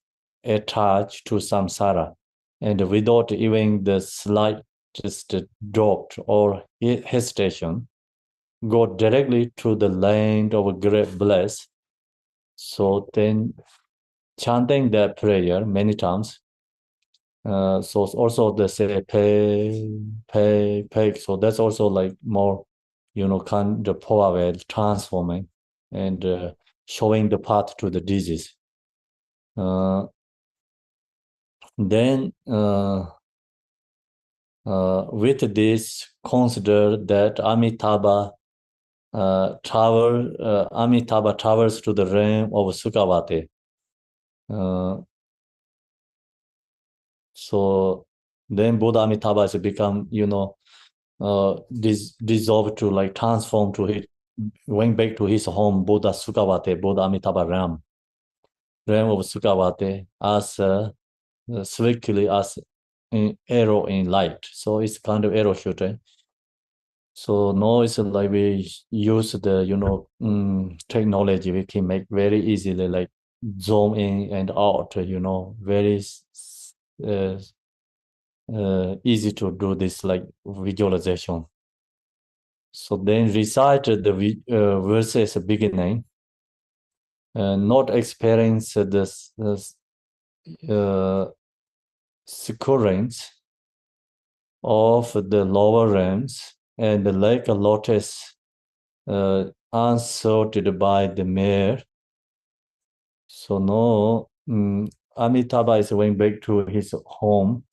attached to samsara, and without even the slightest doubt or hesitation, go directly to the land of great bliss. So then, chanting that prayer many times. So also they say pay. So that's also like more, kind of power transforming and showing the path to the disease. Then with this, consider that Amitabha travels to the realm of Sukhavati. So then Buddha Amitabha has become, dissolved to like transform to went back to his home, Buddha Sukhavate, Buddha Amitabha Ram of Sukhavate, as swiftly as an arrow in light. So it's kind of arrow shooting. So now it's like we use the technology. We can make very easily like zoom in and out. Very easy to do this like visualization. So then recite the verses beginning, not experience this sequence of the lower realms, and like a lotus unsorted by the mare. So now Amitabha is going back to his home.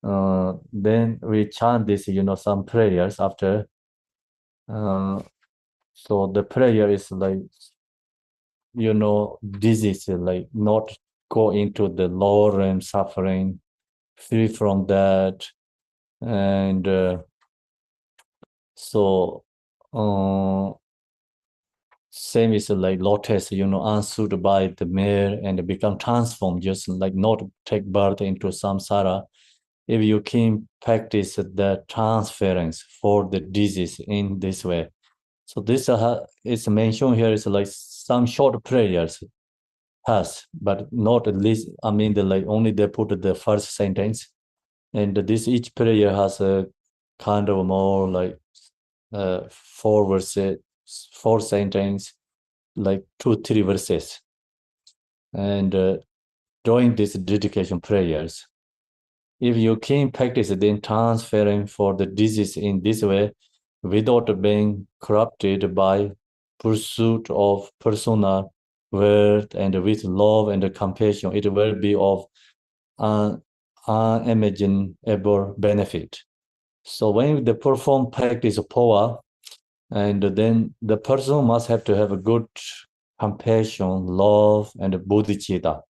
Then we chant this, some prayers after. So the prayer is like, disease, like not go into the lower realm suffering, free from that. And so same is like lotus, unsuited by the mare and become transformed, just like not take birth into samsara. If you can practice the transference for the disease in this way. So this is mentioned here is like some short prayers has, but not at least, only they put the first sentence. And this each prayer has a kind of more like 4 verses, 4 sentences, like 2-3 verses. And during these dedication prayers, if you can practice then transferring for the disease in this way without being corrupted by pursuit of personal worth, and with love and compassion, it will be of unimaginable benefit. So when they perform practice of Phowa, and then the person must have to have a good compassion, love, and bodhicitta,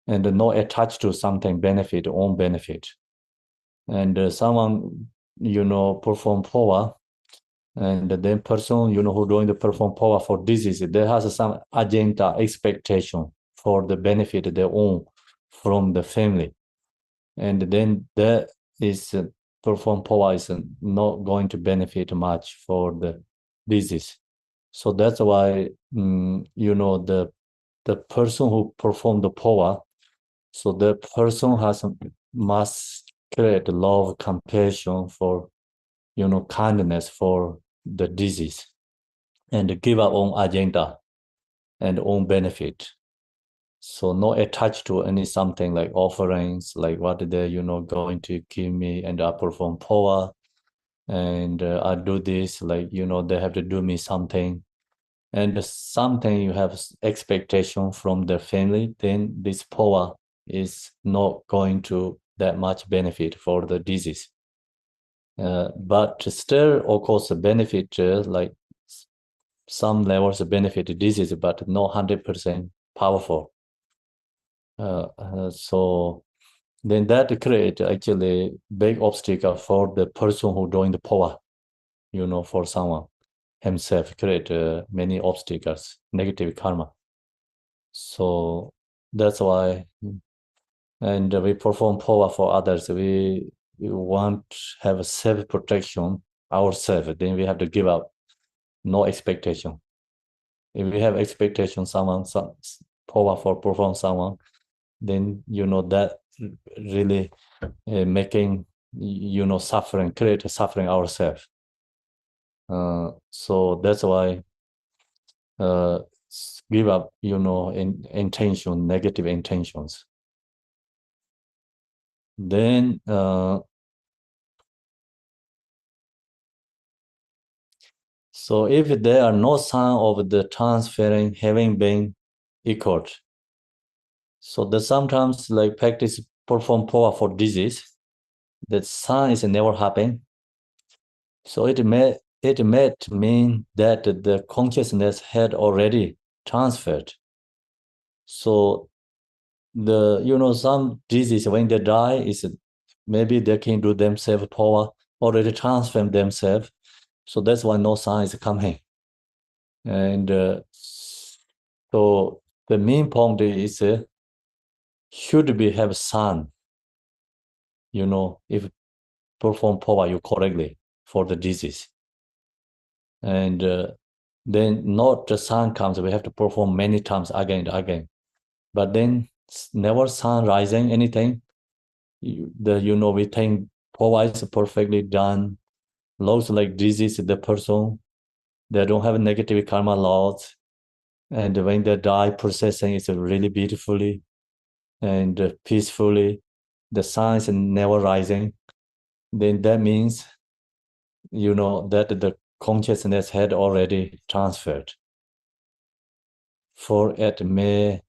and not attached to something benefit, own benefit. And someone, perform Phowa, and then person, who doing the perform Phowa for disease, there has some agenda expectation for the benefit they own from the family. And then that is perform Phowa is not going to benefit much for the disease. So that's why, the person who perform the Phowa, so the person must create love, compassion for, kindness for the disease, and give our own agenda and own benefit. So not attached to any something like offerings, like what they, going to give me, and I perform Phowa, and I do this, like, they have to do me something. And something you have expectation from the family, then this Phowa is not going to that much benefit for the disease. But still, of course, the benefit, like some levels of benefit disease, but not 100% powerful. So then that create actually big obstacle for the person who doing the Phowa, for someone himself, create many obstacles, negative karma. So that's why, and we perform Phowa for others. We want to have a self-protection ourselves, then we have to give up, no expectation. If we have expectation, some Phowa for perform someone, then, that really making, suffering, create suffering ourselves. So that's why give up, intention, negative intentions. Then so if there are no sign of the transferring having been equaled, so that sometimes like practice perform Phowa for disease, that sign is never happen. So it may mean that the consciousness had already transferred. So the some disease when they die is maybe they can do themselves Phowa, already transform themselves. So that's why no sign is coming. And so the main point is should we have sun, if perform Phowa you correctly for the disease. And then not the sun comes, we have to perform many times again and again. But then never sun rising anything. We think Phowa is perfectly done. Looks like disease the person. They don't have negative karma laws. And when they die, processing is really beautifully and peacefully. The sun is never rising. Then that means, that the consciousness had already transferred. For it may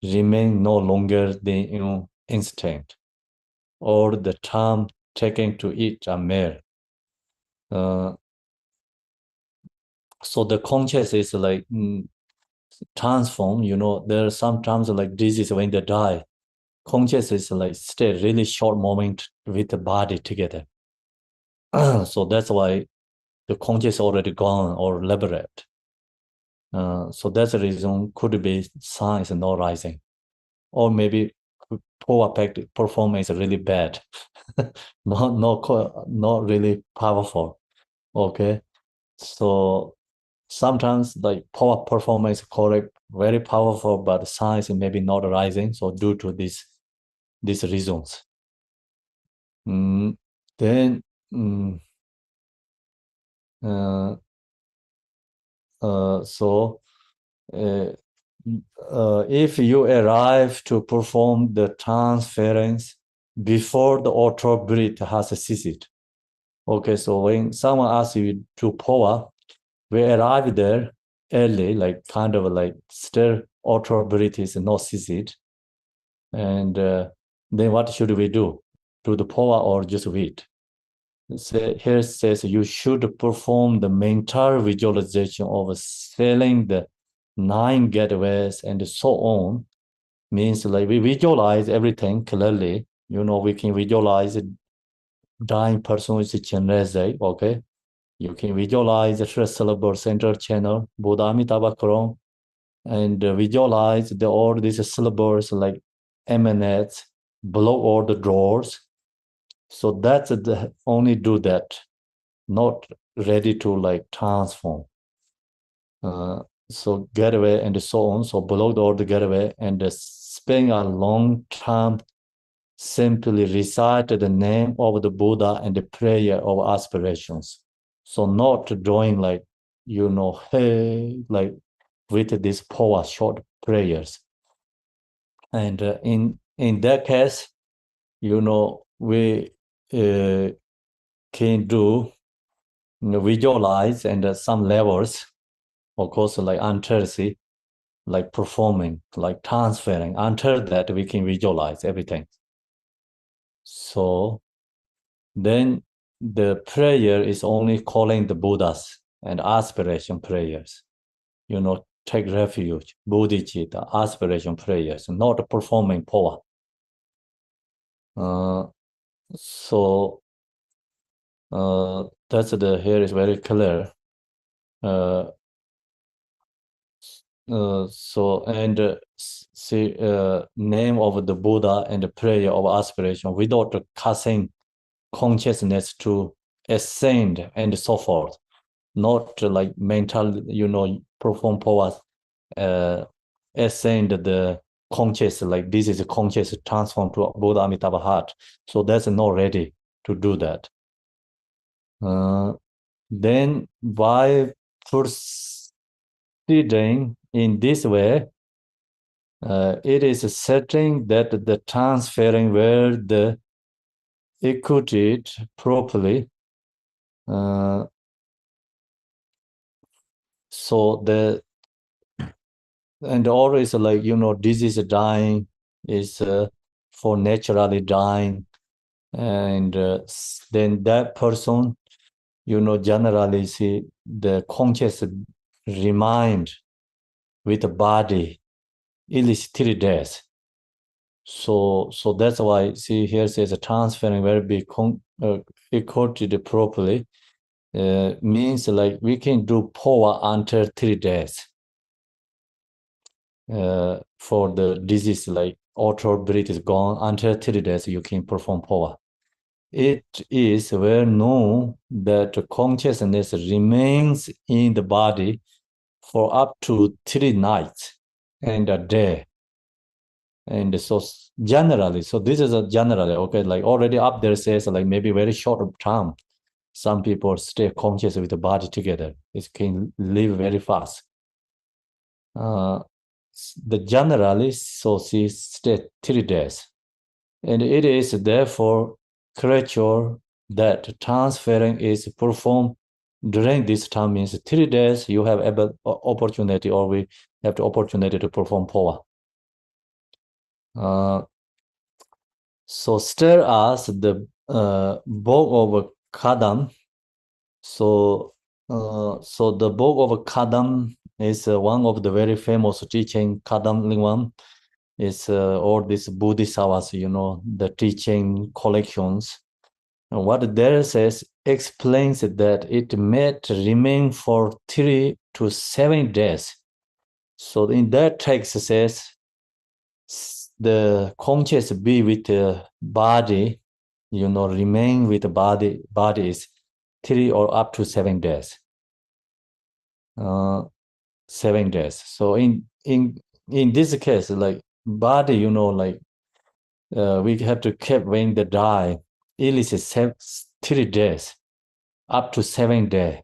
remain no longer the instinct or the term taken to it a mere. So the conscious is like transform, there are some times like disease when they die. Conscious is like stay really short moment with the body together. So that's why the conscious already gone or liberate. So that's the reason could be sun is not rising. Or maybe poor performance is really bad. not really powerful. Okay. So sometimes like power performance correct, very powerful, but sun is maybe not rising. So due to these reasons. Then so if you arrive to perform the transference before the auto breath has ceased. Okay, so when someone asks you to Phowa, we arrive there early, like kind of like still auto breath is not ceased. And then what should we do? Do the Phowa or just wait? So here says you should perform the mental visualization of selling the 9 gateways and so on. Means like we visualize everything clearly. We can visualize dying person is Chenreze, okay? You can visualize the first syllable central channel, Buddha Amitabha Karon, and visualize all these syllables like emanates below all the doors. So that's only do that, not ready to like transform. So getaway and so on. So below the order getaway and spending a long time simply recite the name of the Buddha and the prayer of aspirations. So not doing like, hey, like with these Phowa short prayers. And in that case, we can do visualize and some levels, of course, like until like performing, like transferring. Until that, we can visualize everything. So then the prayer is only calling the Buddhas and aspiration prayers. Take refuge, bodhicitta, aspiration prayers, not performing Phowa. So that's here is very clear. So and see name of the Buddha and the prayer of aspiration without causing consciousness to ascend and so forth, not like mental, perform Phowa, ascend the conscious, like this is a conscious transform to Buddha Amitabha heart. So that's not ready to do that. Then by proceeding in this way, it is certain that the transferring were the executed properly. So and always like, disease dying is for naturally dying. And then that person, generally see the conscious remind with the body, it is still death. So that's why see here says transferring will be executed properly. means like we can do Phowa until 3 days. For the disease like auto breath is gone, until 3 days you can perform Phowa. It is well known that consciousness remains in the body for up to 3 nights and a day. And so generally, so this is a generally, okay, like already up there says like maybe very short time. Some people stay conscious with the body together. It can live very fast. The generally, so she stay 3 days. And it is therefore creature that transferring is performed during this time means 3 days you have opportunity, or we have the opportunity to perform Phowa. So stir as the book of Kadam. So the book of Kadam is one of the very famous teaching. Kadam Lingwam is all these Bodhisattvas, the teaching collections. And what there says explains that it may remain for 3 to 7 days. So in that text says the conscious be with the body, remain with the body is 3 or up to 7 days. 7 days. So in this case, like body, we have to keep when they die, at least 3 days, up to 7 days.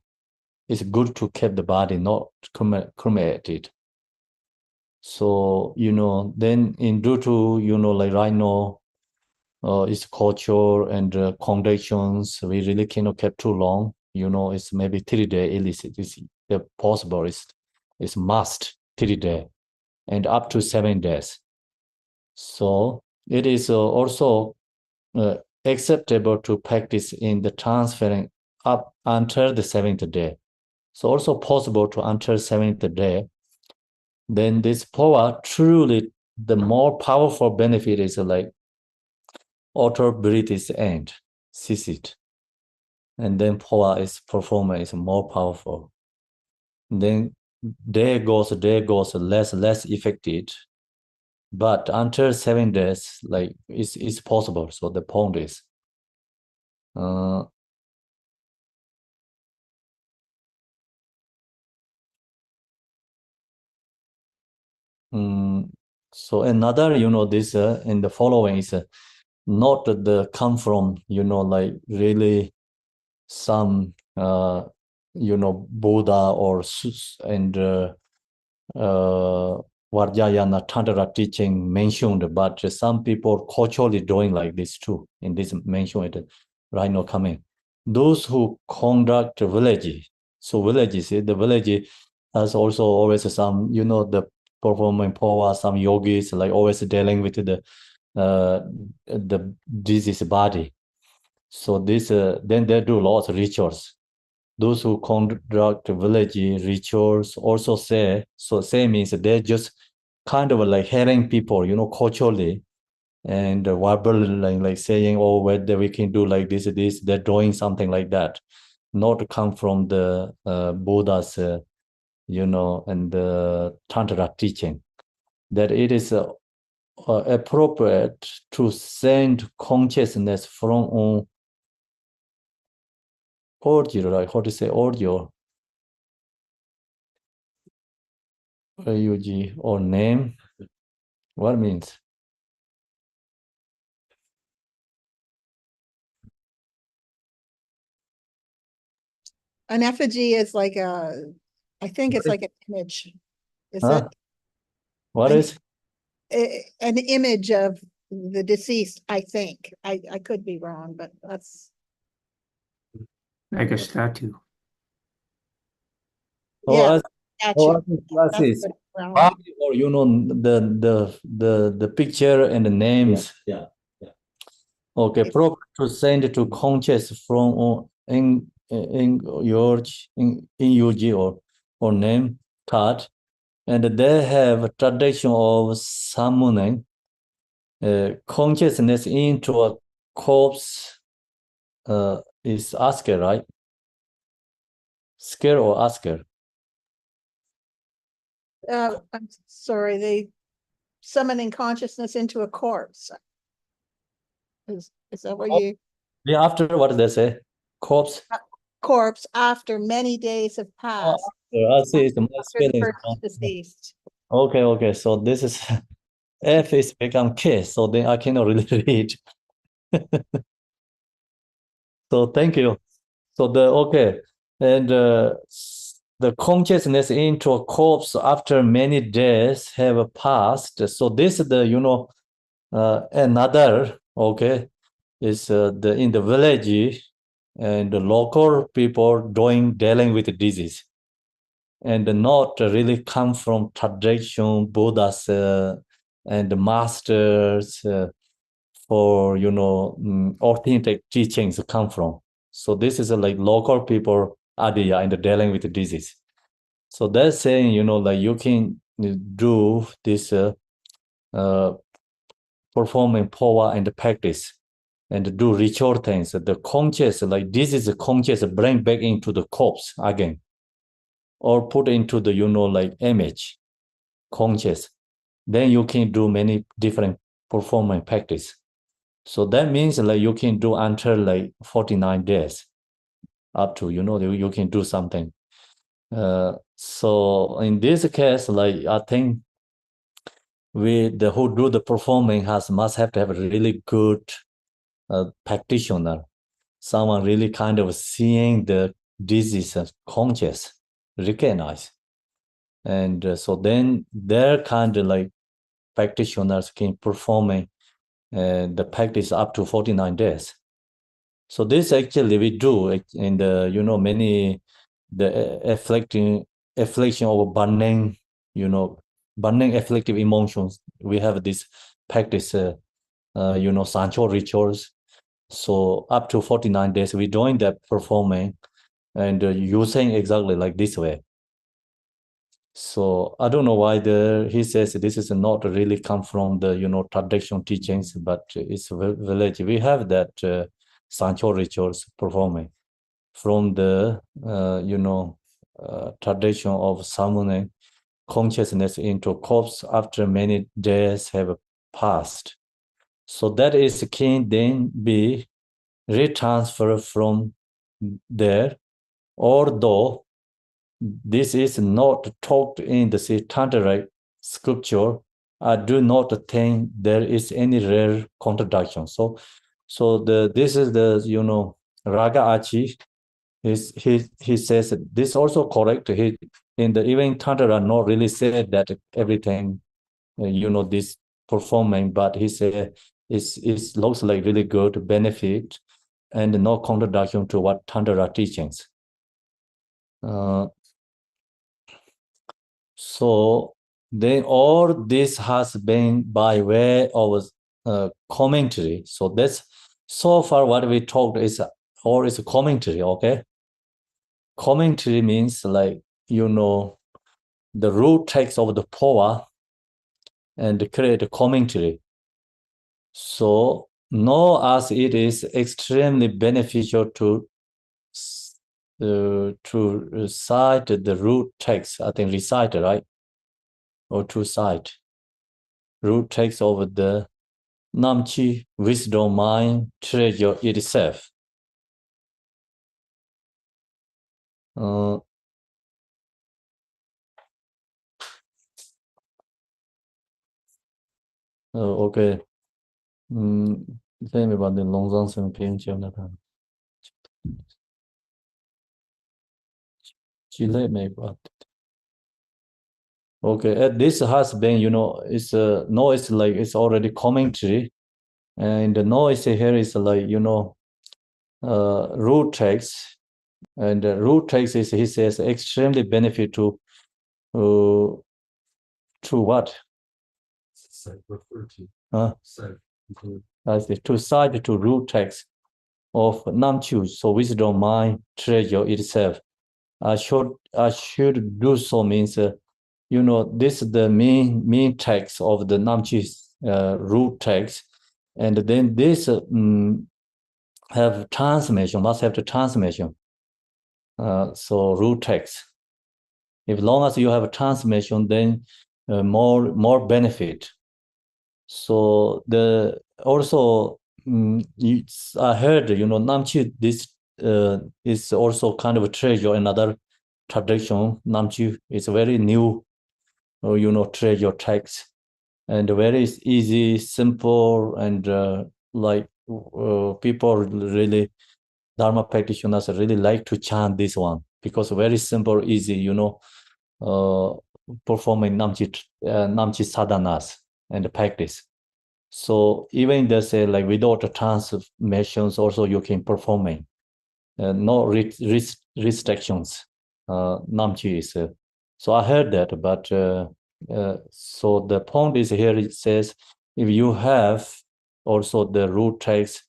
It's good to keep the body not cremated. So, then in due to, like right now, it's culture and conditions, we really cannot keep too long. It's maybe 3 days illicit. It's possible. It's must 3 days and up to 7 days. So it is also acceptable to practice in the transferring up until the 7th day. So also possible to until 7th day. Then this Phowa, truly the more powerful benefit is like auto breath is end, cease it. And then Phowa is performance is more powerful. Then day goes less effective. But until 7 days, like it's possible. So the point is, so another, this in the following is not the come from, like really some, Buddha or and Vajrayana Tantra teaching mentioned, but some people culturally doing like this too. In this mentioned right now coming, those who conduct village. So villages, the village has also always some, the performing Phowa, some yogis like always dealing with the disease body. So this then they do lots of rituals. Those who conduct village rituals also say means they're just kind of like hearing people, culturally, and verbally like saying, oh, whether we can do like this, they're doing something like that, not come from the Buddha's, and the Tantra teaching, that it is appropriate to send consciousness from audio, like how to say audio, AUG, or name. What means? An effigy is like I think it's like an image. Is Huh? it? What is? An image of the deceased, I think. I could be wrong, but that's like a statue. yeah. What is body, or the picture and the names. Yeah. Okay, proper to send to conscious from in your in UG or name card, and they have a tradition of summoning consciousness into a corpse is asked, right? Scare or asker? I'm sorry, they summoning consciousness into a corpse. Is that what you, Yeah, after what did they say? Corpse? corpse after many days have passed, I see, it's my after the spelling is person wrong. deceased? Okay, so this is F is become K, so then I cannot really read. So thank you. So and the consciousness into a corpse after many days have passed. So this is the another is the in the village and the local people dealing with disease and not really come from tradition Buddhas and the masters for authentic teachings come from. So this is like local people idea and dealing with the disease. So they're saying like you can do this performing Phowa and practice and do ritual things. The conscious, like this is the conscious, bring back into the corpse again, or put into the like image, conscious. Then you can do many different performing practice. So that means like you can do until like 49 days, up to you can do something. So in this case, like I think who do the performing must have to have a really good practitioner, someone really kind of seeing the disease as conscious, recognize. And so then their kind of like practitioners can performing the practice up to 49 days. So this actually we do in the many the affliction of burning burning afflictive emotions. We have this practice Sancho rituals. So up to 49 days we doing that performing and using exactly like this way. So I don't know why he says this is not really come from the traditional teachings, but it's village. We have that Sancho rituals performing from the tradition of summoning consciousness into corpse after many days have passed. So that is can then be retransferred from there, although this is not taught in the Tantric scripture. I do not think there is any rare contradiction. So this is the Raga Achi. He says this also correct. He in the even Tantra not really said that everything this performing, but he said it looks like really good benefit and no contradiction to what Tantra teachings. So then all this has been by way of commentary. So that's so far what we talked is all is commentary, okay? Commentary means like, the root text of the Phowa and create a commentary. So know as it is extremely beneficial to cite the root text, I think recite, right? Or to cite root text of the Namchi wisdom mind treasure itself. Okay. 这没把那龙藏生偏见了他，鸡肋没把。Okay, this has been, it's noise like it's already commentary, and the noise here is like, root text, and the root text is, he says, extremely benefit to what? To cite to root text of Namchu, so wisdom mind treasure itself. I should do so means, this is the main text of the Namchi's root text, and then this have transmission, must have the transmission. So root text. If long as you have a transmission, then more benefit. So the also I heard Namchi this is also kind of a treasure. Another tradition Namchi is very new, treasure text, and very easy, simple, and people really Dharma practitioners really like to chant this one because very simple, easy, performing Namchi sadhanas and practice. So even they say like without the transformations, also you can perform it. No restrictions. Namchi is. So I heard that, but so the point is here. It says if you have also the root text,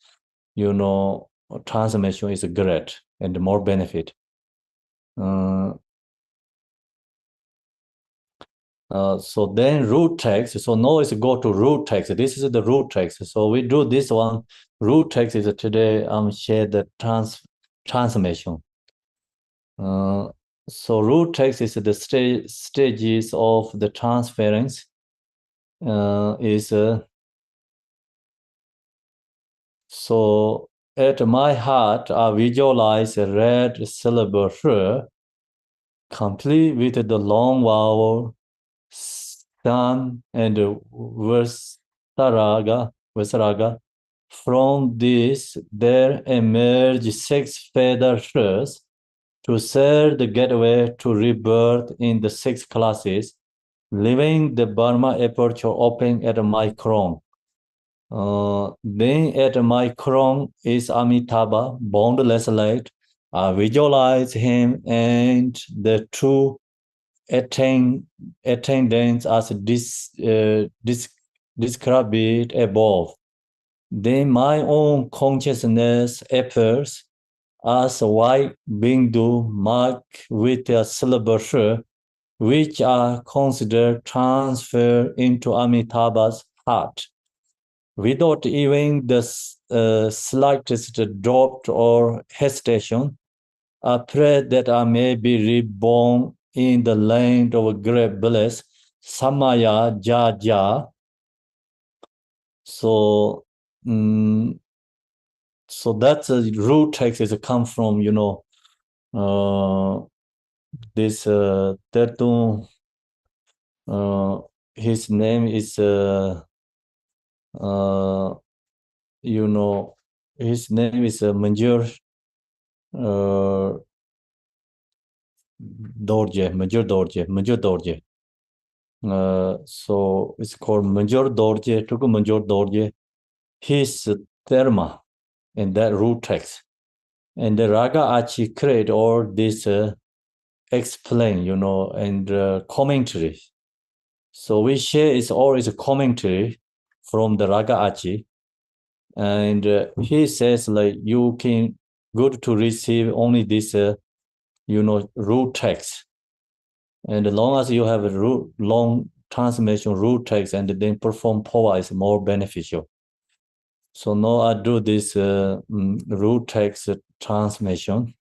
transformation is great and more benefit. So then root text. So now it's go to root text. This is the root text. So we do this one. Root text is today share the transformation. So root text is the stages of the transference. So at my heart, I visualize a red syllable here, complete with the long vowel San and Vasaraga. From this, there emerge 6 feather shirts to serve the gateway to rebirth in the 6 classes, leaving the Burma aperture open at my crown. Then at my crown is Amitabha, boundless light. I visualize him and the two attendants as described above. Then my own consciousness appears as a white bindu marked with a syllable, which are considered transfer into Amitabha's heart, without even the slightest doubt or hesitation. I pray that I may be reborn in the land of great bliss, Samaya Jaja. So, so that's a root text is come from this Tertun. His name is his name is Manjur Dorje. So it's called Manjur Dorje, Tuku Manjur Dorje. His Dharma in that root text. And the Raga Achi create all this explain, and commentary. So we share is always a commentary from the Raga Achi. And he says like you can good to receive only this root text, and as long as you have a long transmission root text and then perform Phowa is more beneficial. So now I do this root text transmission.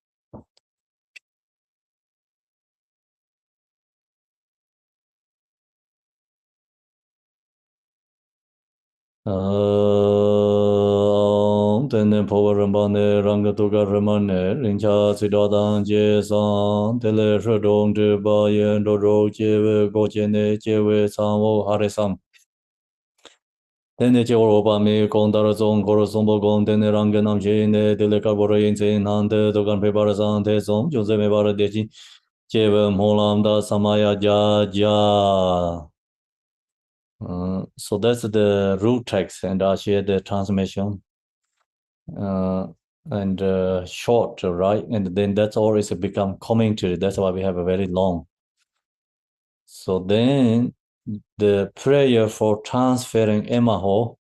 Tene Phowa Rambane Rangatuka Ramane Rincha Siddhadan Jesan Tele Shadong Tiba Yen Doro Jewe Gochene Jewe Sanwo Haresam Tene Jewo Obami Kondara Zong Koro Sombo Gong Tene Ranganam Jene Tele Kabora Yinse Nante Dogan Pebara Sante Som Jose Mebara Deji Jewe Molam Da Samaya Ja. So that's the root text, and I share the transmission and short, right? And then that's always become commentary. That's why we have a very long. So then the prayer for transferring Emaho.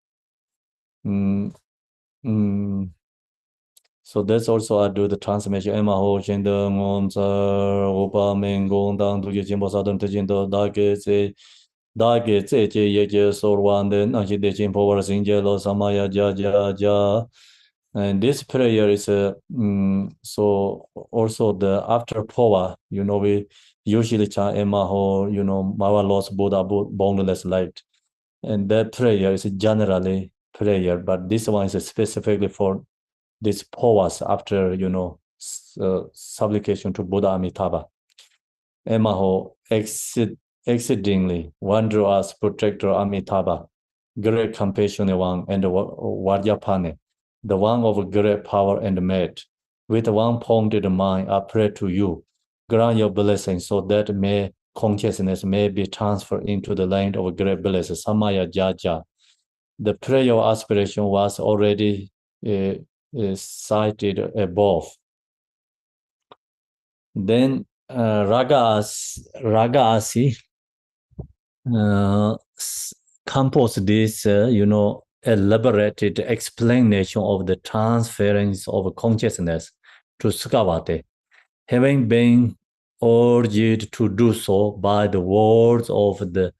So that's also I do the transmission Emaho Jindang Omsar Opa Mengong Dang Dugi Jimbo Sadam Tejindo Dage Se Dage Zeje Yeje Sorwan then Anji de Jimpo Sinjelo Samaya Ja. And this prayer is so also the after Phowa, we usually chant Emaho, Mawa lost Buddha, boundless light. And that prayer is generally prayer, but this one is specifically for this Phowas after, supplication to Buddha Amitabha. Emaho, exceedingly wondrous protector Amitabha, great compassionate one and Vajrapane, the one of great power and might. With one pointed mind, I pray to you, grant your blessing so that consciousness may be transferred into the land of great bliss, Samaya Jaja. The prayer aspiration was already cited above. Then Raga Asi compose this, elaborated explanation of the transference of consciousness to Sukhavati, having been urged to do so by the words of the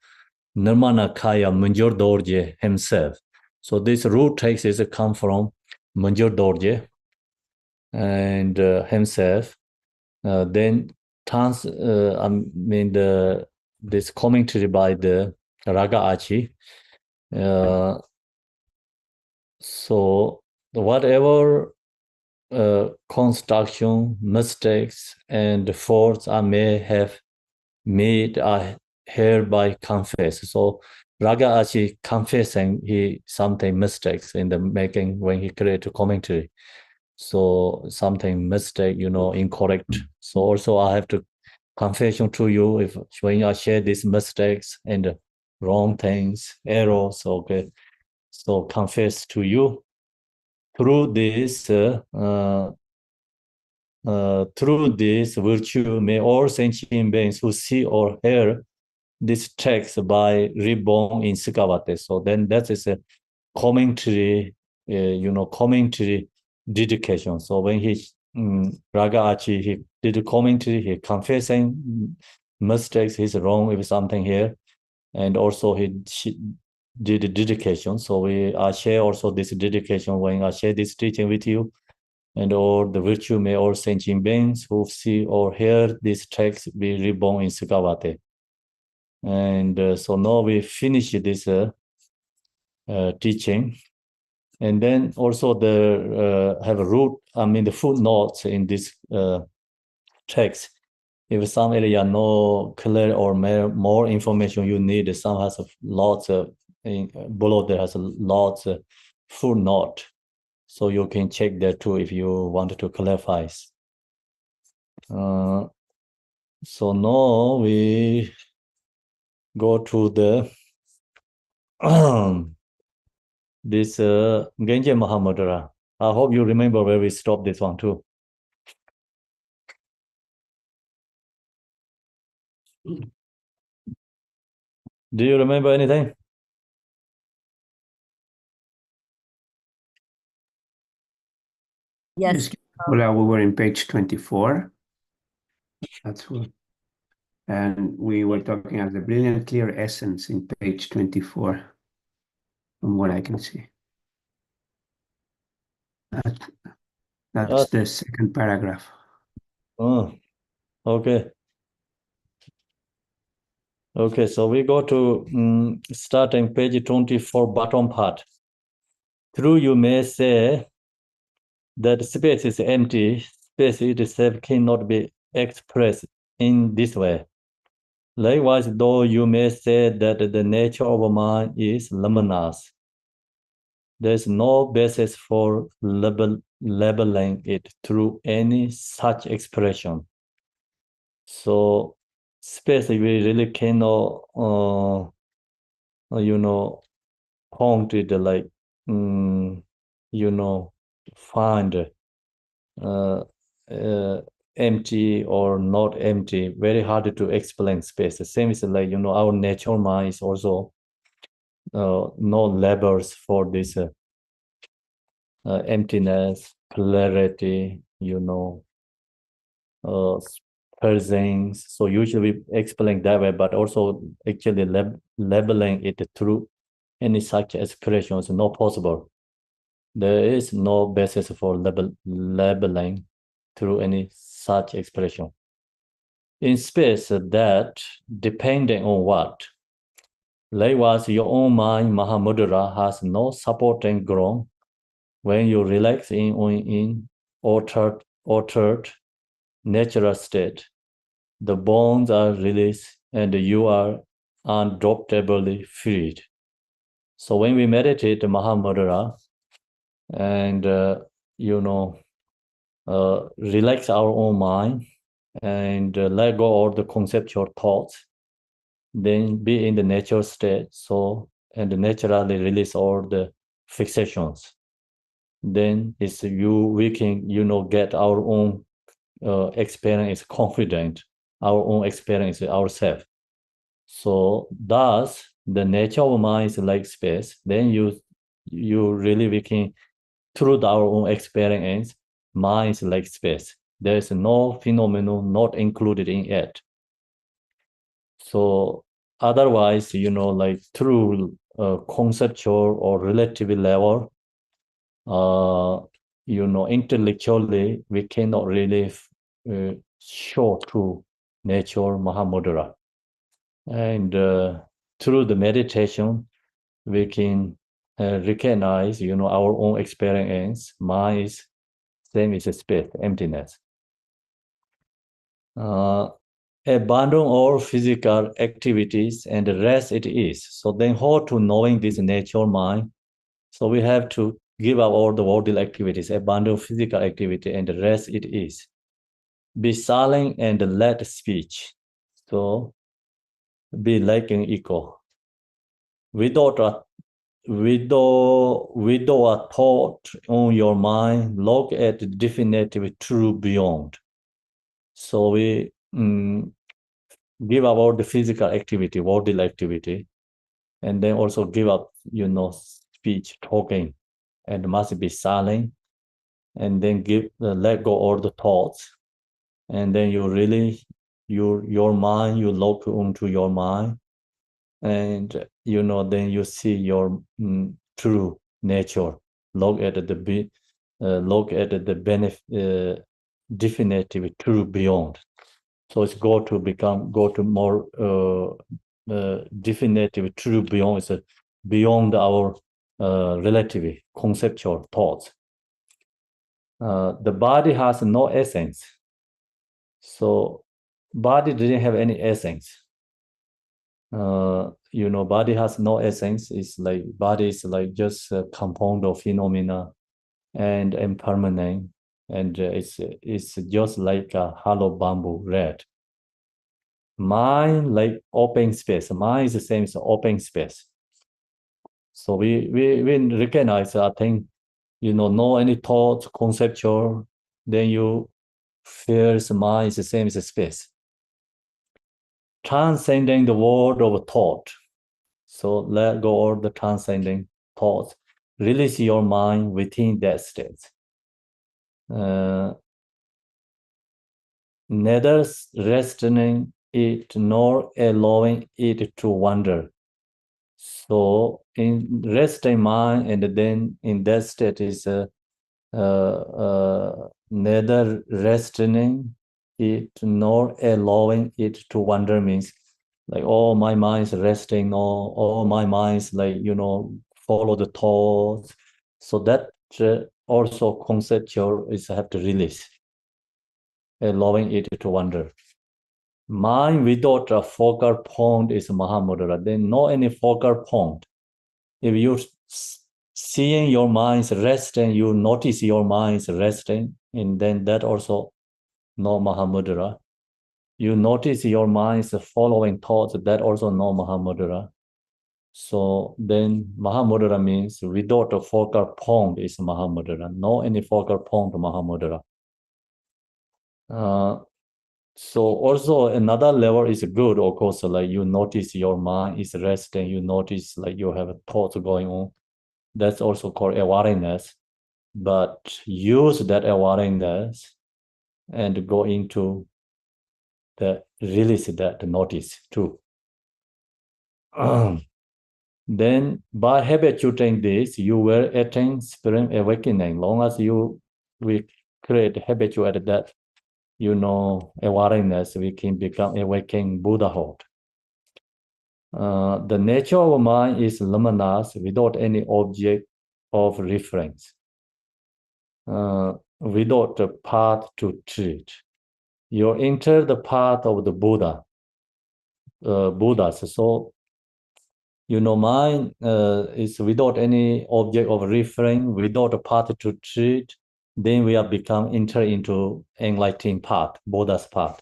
Nirmanakaya Manjur Dorje himself. So this root text is come from Manjur Dorje and himself. Then this commentary by the Raga Achi. So whatever construction mistakes and faults I may have made, I hereby confess. So Raga Achi confessing he something mistakes in the making when he created commentary. So something mistake, incorrect. So also I have to confession to you if when I share these mistakes and wrong things, errors, okay. So confess to you through this virtue may all sentient beings who see or hear this text by reborn in Sukhavati. So then that is a commentary, commentary dedication. So when he Raga Achi, he did a commentary, he confessing mistakes, he's wrong with something here, and also he did a dedication. So I share also this dedication when I share this teaching with you, and all the virtue may all sentient beings who see or hear this text be reborn in Sukhavati. And so now we finish this teaching. And then also the have a root, the footnotes in this text. If some area no clear or more information you need, some has lots of below there has lots of footnote, so you can check there too if you want to clarify. So now we go to the this Genje Mahamudra. I hope you remember where we stopped this one too. Do you remember anything? Yes. Well, we were in page 24. That's what. And we were talking about the brilliant clear essence in page 24, from what I can see. That's the second paragraph. Oh, okay. Okay, so we go to starting page 24, bottom part. True, you may say that space is empty. Space itself cannot be expressed in this way. Likewise, though you may say that the nature of mind is luminous, there is no basis for labeling it through any such expression. So space we really cannot, point it like, find empty or not empty. Very hard to explain space. The same is like, our natural mind is also no labels for this emptiness, clarity, presence. So usually we explain that way, but also actually labeling it through any such expression is not possible. There is no basis for labeling through any such expression. In space, that depending on what? Likewise, your own mind, Mahamudra, has no supporting ground. When you relax in altered natural state, the bonds are released and you are undoubtedly freed. So when we meditate Mahamudra and relax our own mind and let go of the conceptual thoughts, then be in the natural state, so and naturally release all the fixations. Then we can get our own experience confident, our own experience ourselves. So thus the nature of mind is like space. Then you really we can through our own experience, mind is like space. There is no phenomenon not included in it. So otherwise, like through conceptual or relative level, intellectually, we cannot really show true nature Mahamudra. And through the meditation, we can recognize, our own experience. Mind is same as a space, emptiness. Abandon all physical activities and rest it is. So then how to knowing this nature mind? So we have to give up all the worldly activities, abandon physical activity and rest it is. Be silent and let speech. So be like an echo. Without a thought on your mind, look at the definitive true beyond. So we give up all the physical activity, worldly activity, and then also give up, speech, talking, and must be silent, and then let go all the thoughts, and then you really, your mind, you look into your mind, and then you see your true nature. Look at the benefit, definitive true beyond. So it's go to more definitive true beyond. It's beyond our relative conceptual thoughts. The body has no essence. So body didn't have any essence. Body has no essence. It's like body is like just a compound of phenomena and impermanent, and it's just like a hollow bamboo red. Mind like open space. Mind is the same as open space. So we recognize, I think, no any thoughts, conceptual, then you feel mind is the same as space. Transcending the world of thought. So let go of the transcending thoughts. Release your mind within that state. Neither restraining it nor allowing it to wander. So in resting mind, and then in that state is neither restraining it nor allowing it to wander, means like, oh, my mind is resting, or oh, my mind is like, follow the thoughts. So that also conceptual is have to release, allowing it to wander. Mind without a focal point is Mahamudra. Then no any focal point. If you seeing your mind resting, you notice your mind resting, and then that also no Mahamudra. You notice your mind following thoughts, that also no Mahamudra. So then Mahamudra means without a focal point is Mahamudra. No any focal point Mahamudra. So also another level is good, of course, like you notice your mind is resting, you notice like you have thoughts going on. That's also called awareness. But use that awareness and go into the release that notice too. Then by habituating this, you will attain spring awakening. Long as we create habituate that, awareness, we can become awakening Buddhahood. The nature of mind is luminous without any object of reference, without a path to treat. You enter the path of the Buddhas. So, mind is without any object of reference, without a path to treat, then we have become enter into enlightening path, Buddha's path.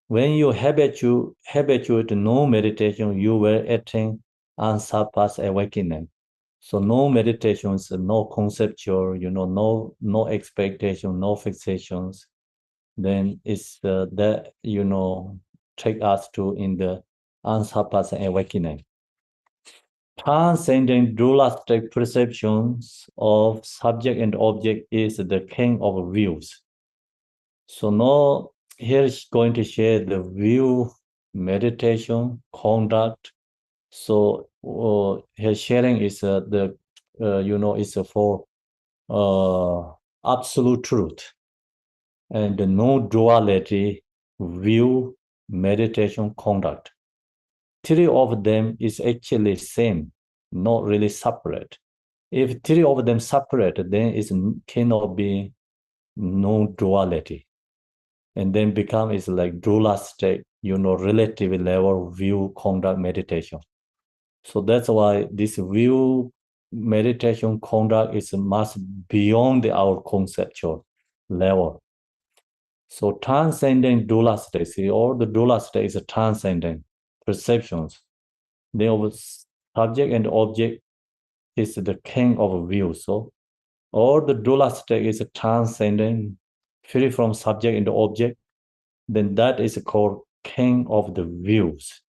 When you habituate no meditation, you will attain unsurpassed awakening. So no meditations, no conceptual, no expectation, no fixations. Then it's that take us to in the unsurpassed awakening. Transcending dualistic perceptions of subject and object is the king of views. So now here is going to share the view, meditation, conduct. So here sharing is is for absolute truth and no duality, view, meditation, conduct. Three of them is actually same, not really separate. If three of them separate, then it cannot be no duality. And then become is like dualistic, relative level view, conduct, meditation. So that's why this view, meditation, conduct is much beyond our conceptual level. So transcending dualistic, see, all the dualistic is transcending perceptions. The subject and object is the king of view. So all the dualistic is transcending, free from subject and object. Then that is called king of the views.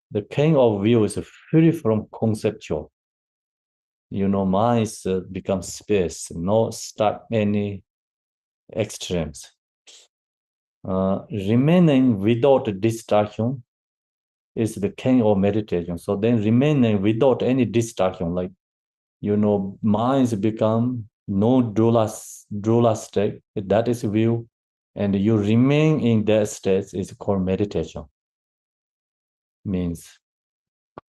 The king of views is free from conceptual. Mind becomes space, no stuck any extremes. Remaining without distraction is the king of meditation. So then remaining without any distraction, like, minds become no dualistic, that is view, and you remain in that state is called meditation. Means,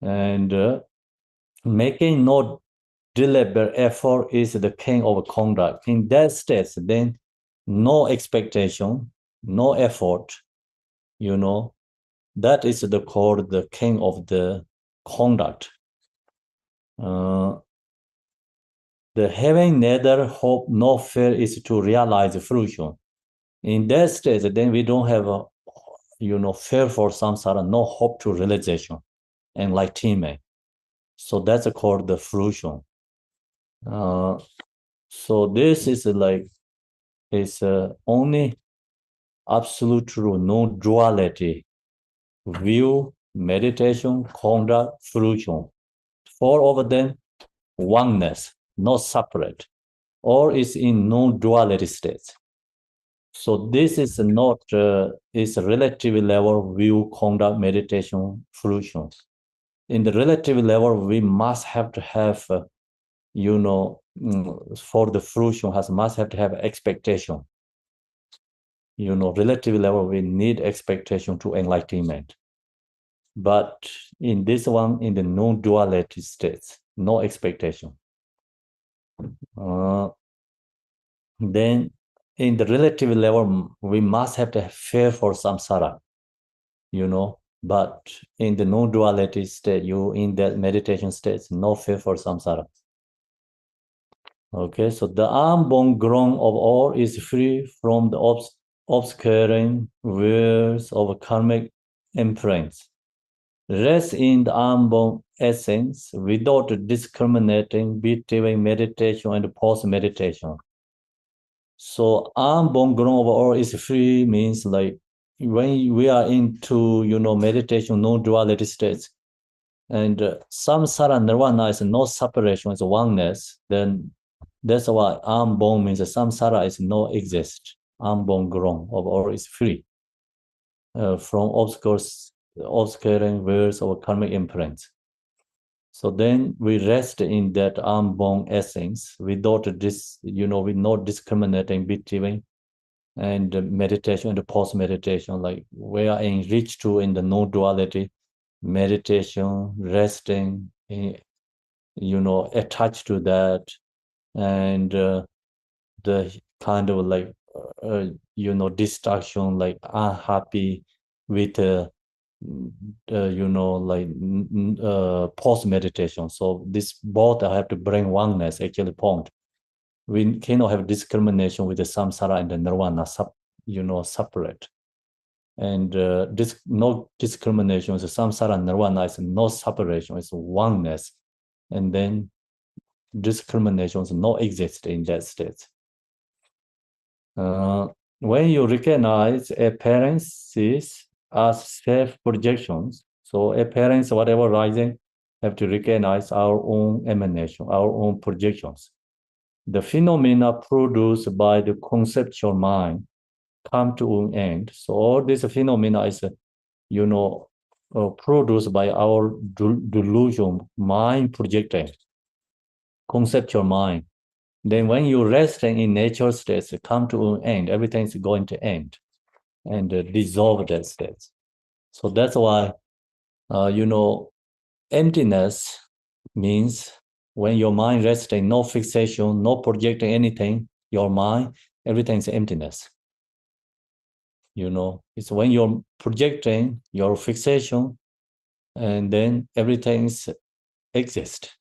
and making no deliberate effort is the king of conduct. In that state, then no expectation, no effort, that is called the king of the conduct. The having neither hope nor fear is to realize fruition. In that state, then we don't have a, fear for samsara, no hope to realization, enlightenment. So that's called the fruition. So this is like, it's only absolute true, no duality, view, meditation, conduct, fruition. Four of them, oneness, not separate, or is in non-duality states. So this is not, is relative level view, conduct, meditation, fruition. In the relative level, we must have to have, for the fruition must have to have expectation. Relative level, we need expectation to enlightenment. But in this one, in the non-duality states, no expectation. Then in the relative level, we must have to have fear for samsara, but in the non-duality state, in that meditation state, no fear for samsara. Okay, so the unborn ground of all is free from the obscuring wheels of karmic imprints. Rest in the unborn essence without discriminating between meditation and post-meditation. So unborn ground of all is free means like when we are into, meditation, non-duality states, and samsara nirvana is no separation, it's oneness, then that's why unborn means samsara is no exist. Unborn ground of all is free from obscuring words of karmic imprints. So then we rest in that unborn essence without this, with no discriminating between and meditation and post-meditation. Like we are enriched to in the no-duality, meditation, resting, attached to that, and the kind of like, distraction, like unhappy with, post-meditation. So this both have to bring oneness, actually, point. We cannot have discrimination with the samsara and the nirvana, separate. And no discrimination with the samsara and nirvana is no separation, it's oneness. And then discrimination is no exist in that state. When you recognize appearances as self-projections, so appearance, whatever rising, have to recognize our own emanation, our own projections. The phenomena produced by the conceptual mind come to an end. So all this phenomena is, produced by our delusion, mind projecting, conceptual mind. Then when you resting in nature states, come to an end, everything is going to end and dissolve that state. So that's why, emptiness means when your mind resting, no fixation, no projecting anything, your mind, everything is emptiness. It's when you're projecting your fixation, and then everything exists.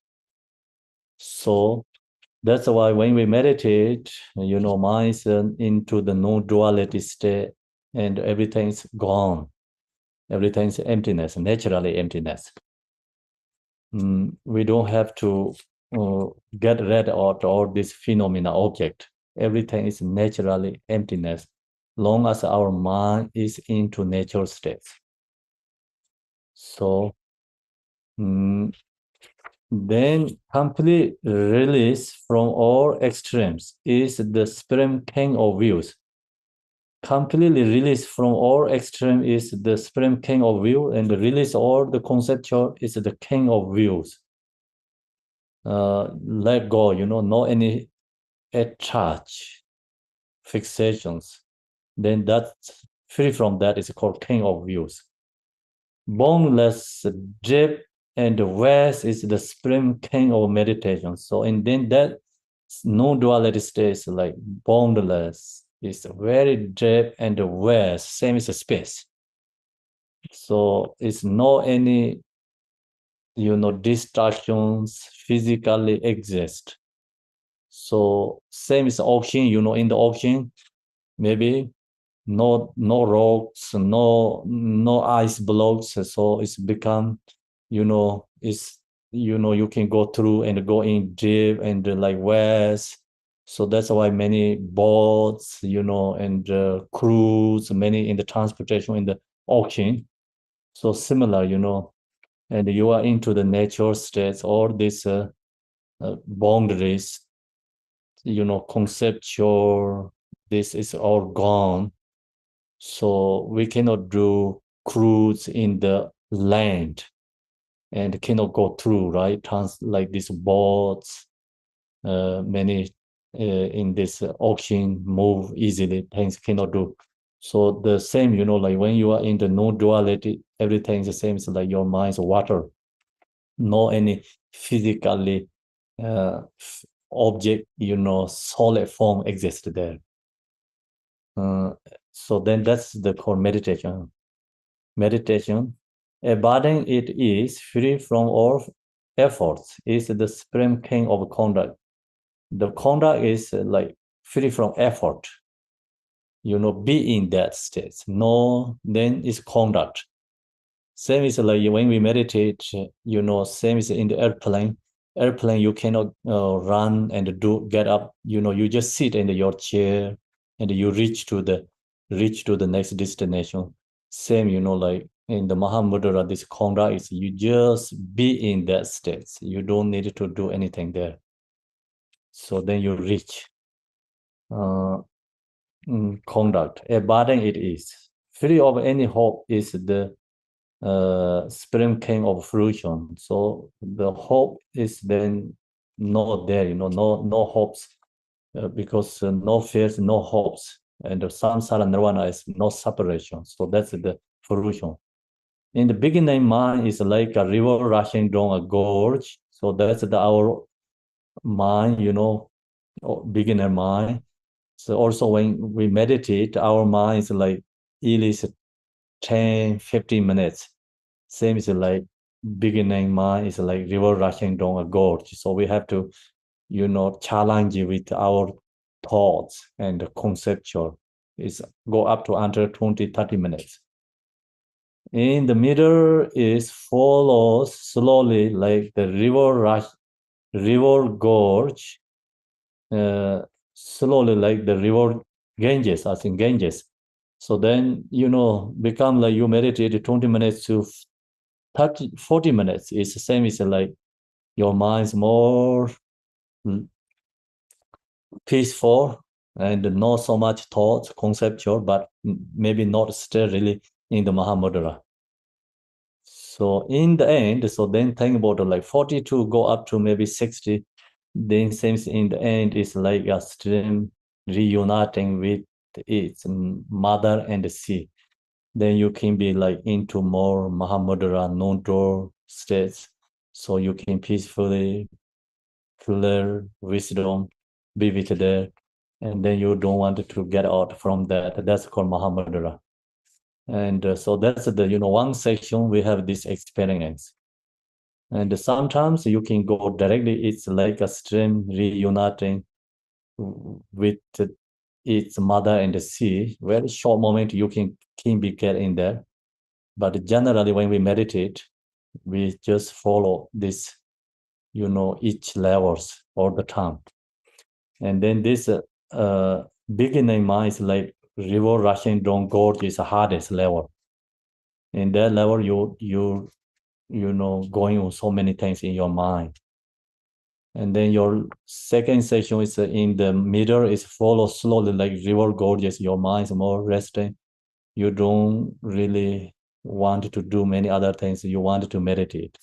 So that's why when we meditate, mind is into the non-duality state, and everything's gone. Everything's emptiness, naturally emptiness. We don't have to get rid of all this phenomena object. Everything is naturally emptiness, long as our mind is into natural states. So then complete release from all extremes is the supreme king of views. Completely release from all extreme is the supreme king of view, and the release all the conceptual is the king of views. Let go, no any attach fixations. Then that's free from that is called king of views. Boundless, deep, and vast is the supreme king of meditation. So and then that non-duality states like boundless is very deep and vast, same as a space. So it's no any, distractions physically exist. So same as ocean, in the ocean, maybe no rocks, no ice blocks. So it's become, it's, you can go through and go in deep and like west. So that's why many boats, and cruise, many in the transportation in the ocean. So similar, and you are into the natural states, all these boundaries, conceptual, this is all gone. So we cannot do cruise in the land and cannot go through, right? Like these boats, many in this ocean move easily, things cannot do. So the same, like when you are in the no-duality, everything is the same. It's like your mind's water. No any physically object, solid form exists there. So then that's the core meditation. Meditation, embodying it is free from all efforts, is the supreme king of conduct. The conduct is like free from effort. Be in that state. No, then it's conduct. Same is like when we meditate, same is in the airplane. Airplane, you cannot run and get up. You just sit in your chair and you reach to the next destination. Same, like in the Mahamudra, this conduct is you just be in that state. You don't need to do anything there. So then you reach conduct. Embodying it is free of any hope is the spring came of fruition. So the hope is then not there, no hopes, because no fears, no hopes. And the samsara nirvana is no separation. So that's the fruition. In the beginning, mind is like a river rushing down a gorge. So that's our mind, beginner mind. So also when we meditate, our mind is like at least 10, 15 minutes. Same is like beginning mind is like river rushing down a gorge. So we have to, challenge with our thoughts and conceptual. Is go up to under 20, 30 minutes. In the middle is follows slowly like the river gorge, slowly like the river Ganges, I think Ganges. So then, become like you meditate 20 minutes to 30, 40 minutes. It's the same as like your mind's more peaceful and not so much thoughts, conceptual, but maybe not still really in the Mahamudra. So in the end, so then think about like 42 go up to maybe 60, then seems in the end is like a stream reuniting with its mother and the sea. Then you can be like into more Mahamudra, non-door states. So you can peacefully clear wisdom, be with there. And then you don't want to get out from that. That's called Mahamudra. And so that's the, one section we have this experience. And sometimes you can go directly, it's like a stream reuniting with its mother and the sea. Very short moment you can be get in there. But generally when we meditate, we just follow this, each levels all the time. And then this beginning mind is like river rushing down gorge is the hardest level. In that level, you going on so many things in your mind. And then your second session is in the middle, is follow slowly like river gorges. Your mind is more resting. You don't really want to do many other things. You want to meditate.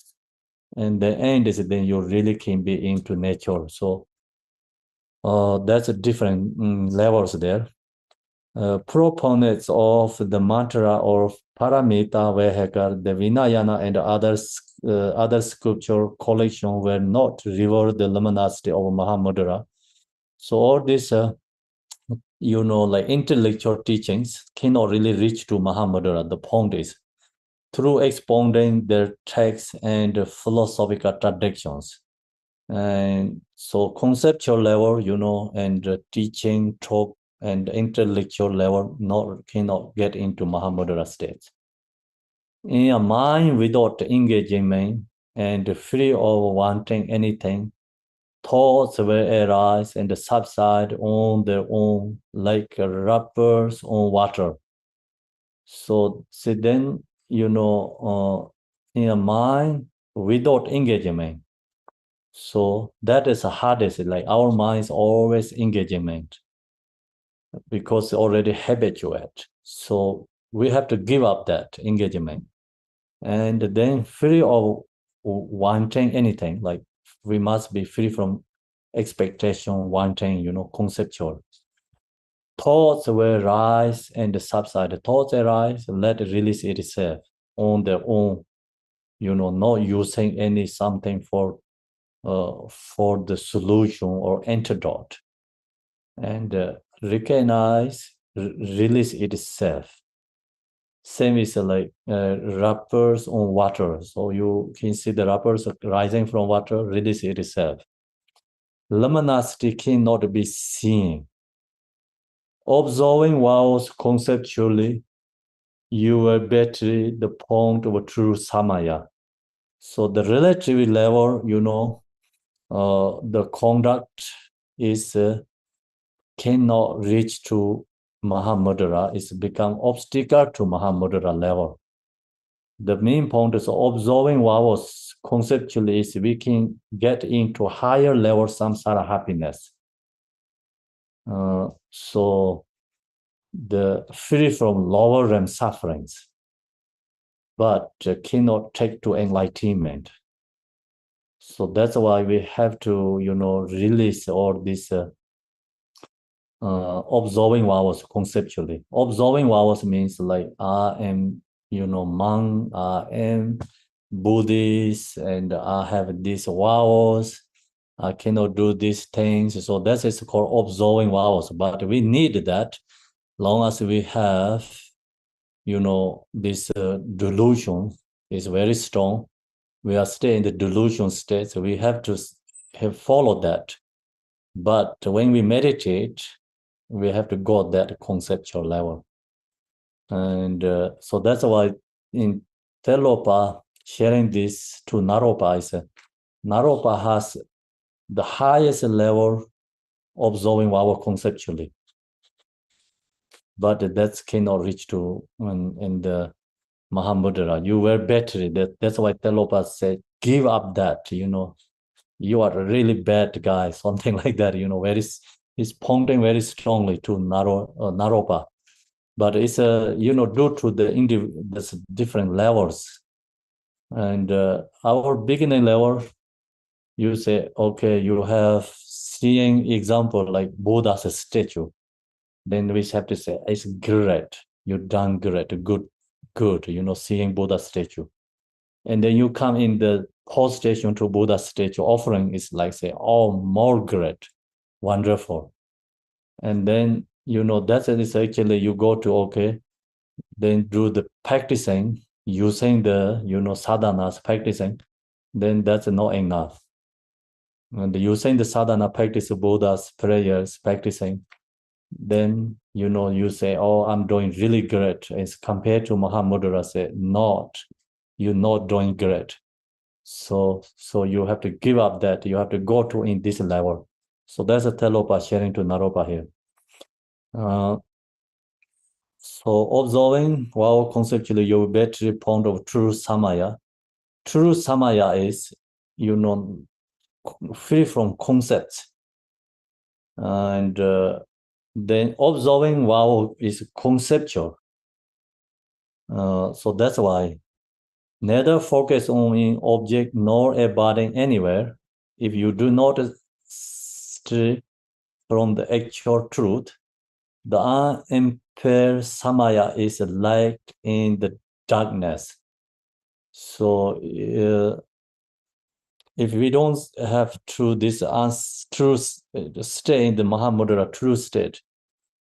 And the end is then you really can be into nature. So that's a different levels there. Proponents of the mantra or paramita vehicle, the Vinayana and other sculpture collection were not revere the luminosity of Mahamudra. So all this, like intellectual teachings cannot really reach to Mahamudra. The point is, through expounding their texts and philosophical traditions. And so conceptual level, and teaching, talk, and intellectual level cannot get into Mahamudra state. In a mind without engagement and free of wanting anything, thoughts will arise and subside on their own like ripples on water. So then, in a mind without engagement, so that is the hardest, like our mind is always engagement because already habituate. So we have to give up that engagement and then free of wanting anything, like we must be free from expectation, wanting, conceptual. Thoughts will rise and subside. Thoughts arise, let it release itself on their own, not using any something for the solution or antidote, and recognize, release itself. Same is like ripples on water. So you can see the ripples rising from water, release itself. Luminosity cannot be seen. Observing vows conceptually, you will battery the point of true samaya. So the relative level, the conduct is cannot reach to Mahamudra. It's become obstacle to Mahamudra level. The main point is observing vows conceptually is we can get into higher level samsara happiness. So the free from lower REM sufferings. but cannot take to enlightenment. So that's why we have to, release all this observing vowels conceptually. Observing vowels means like I am, monk, I am Buddhist, and I have these vowels. I cannot do these things. So that is called observing vowels. But we need that long as we have, this delusion is very strong. We are still in the delusion state. So we have to have followed that. But when we meditate, we have to go that conceptual level. And so that's why in Telopa, sharing this to Naropa, I said, Naropa has the highest level observing our conceptually. But that cannot reach to in the Mahamudra. You were better. That's why Telopa said, give up that, you are a really bad guy, something like that, he's pointing very strongly to Naropa. But it's due to the different levels. And our beginning level, you say, okay, you have seeing example like Buddha's statue. Then we have to say, it's great. You've done great, good, seeing Buddha's statue. And then you come in the post station to Buddha's statue offering is like say, oh, more great, wonderful. And then, that's actually you go to, okay, then do the practicing, using the, sadhanas practicing, then that's not enough. And using the sadhana practice Buddha's prayers, practicing, then, you say, oh, I'm doing really great. As compared to Mahamudra say, you're not doing great. So you have to give up that. You have to go to in this level. So that's a Telopa sharing to Naropa here. So observing, well, conceptually, your battery point of true samaya. True samaya is, free from concepts. And then observing wow is conceptual. So that's why neither focus on an object nor abiding anywhere. If you do not stray from the actual truth, the unimpaired samaya is like in the darkness. So if we don't have true this true stay in the Mahamudra true state,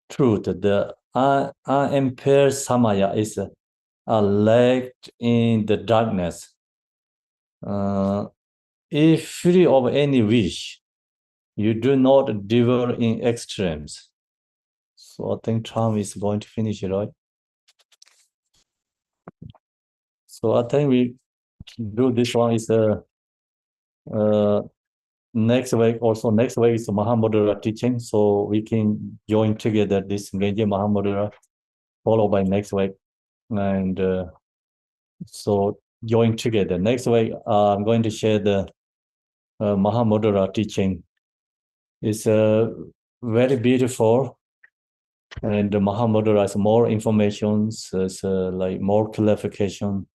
truth, the unimpaired samaya is like in the darkness. If free of any wish, you do not devour in extremes. So I think Tom is going to finish it, right? So I think we do this one is next week. Also next week is Mahamudra teaching, so we can join together this Genji Mahamudra, followed by next week, and so join together. Next week, I'm going to share the Mahamudra teaching. It's very beautiful, and the Mahamudra has more information, like more clarification.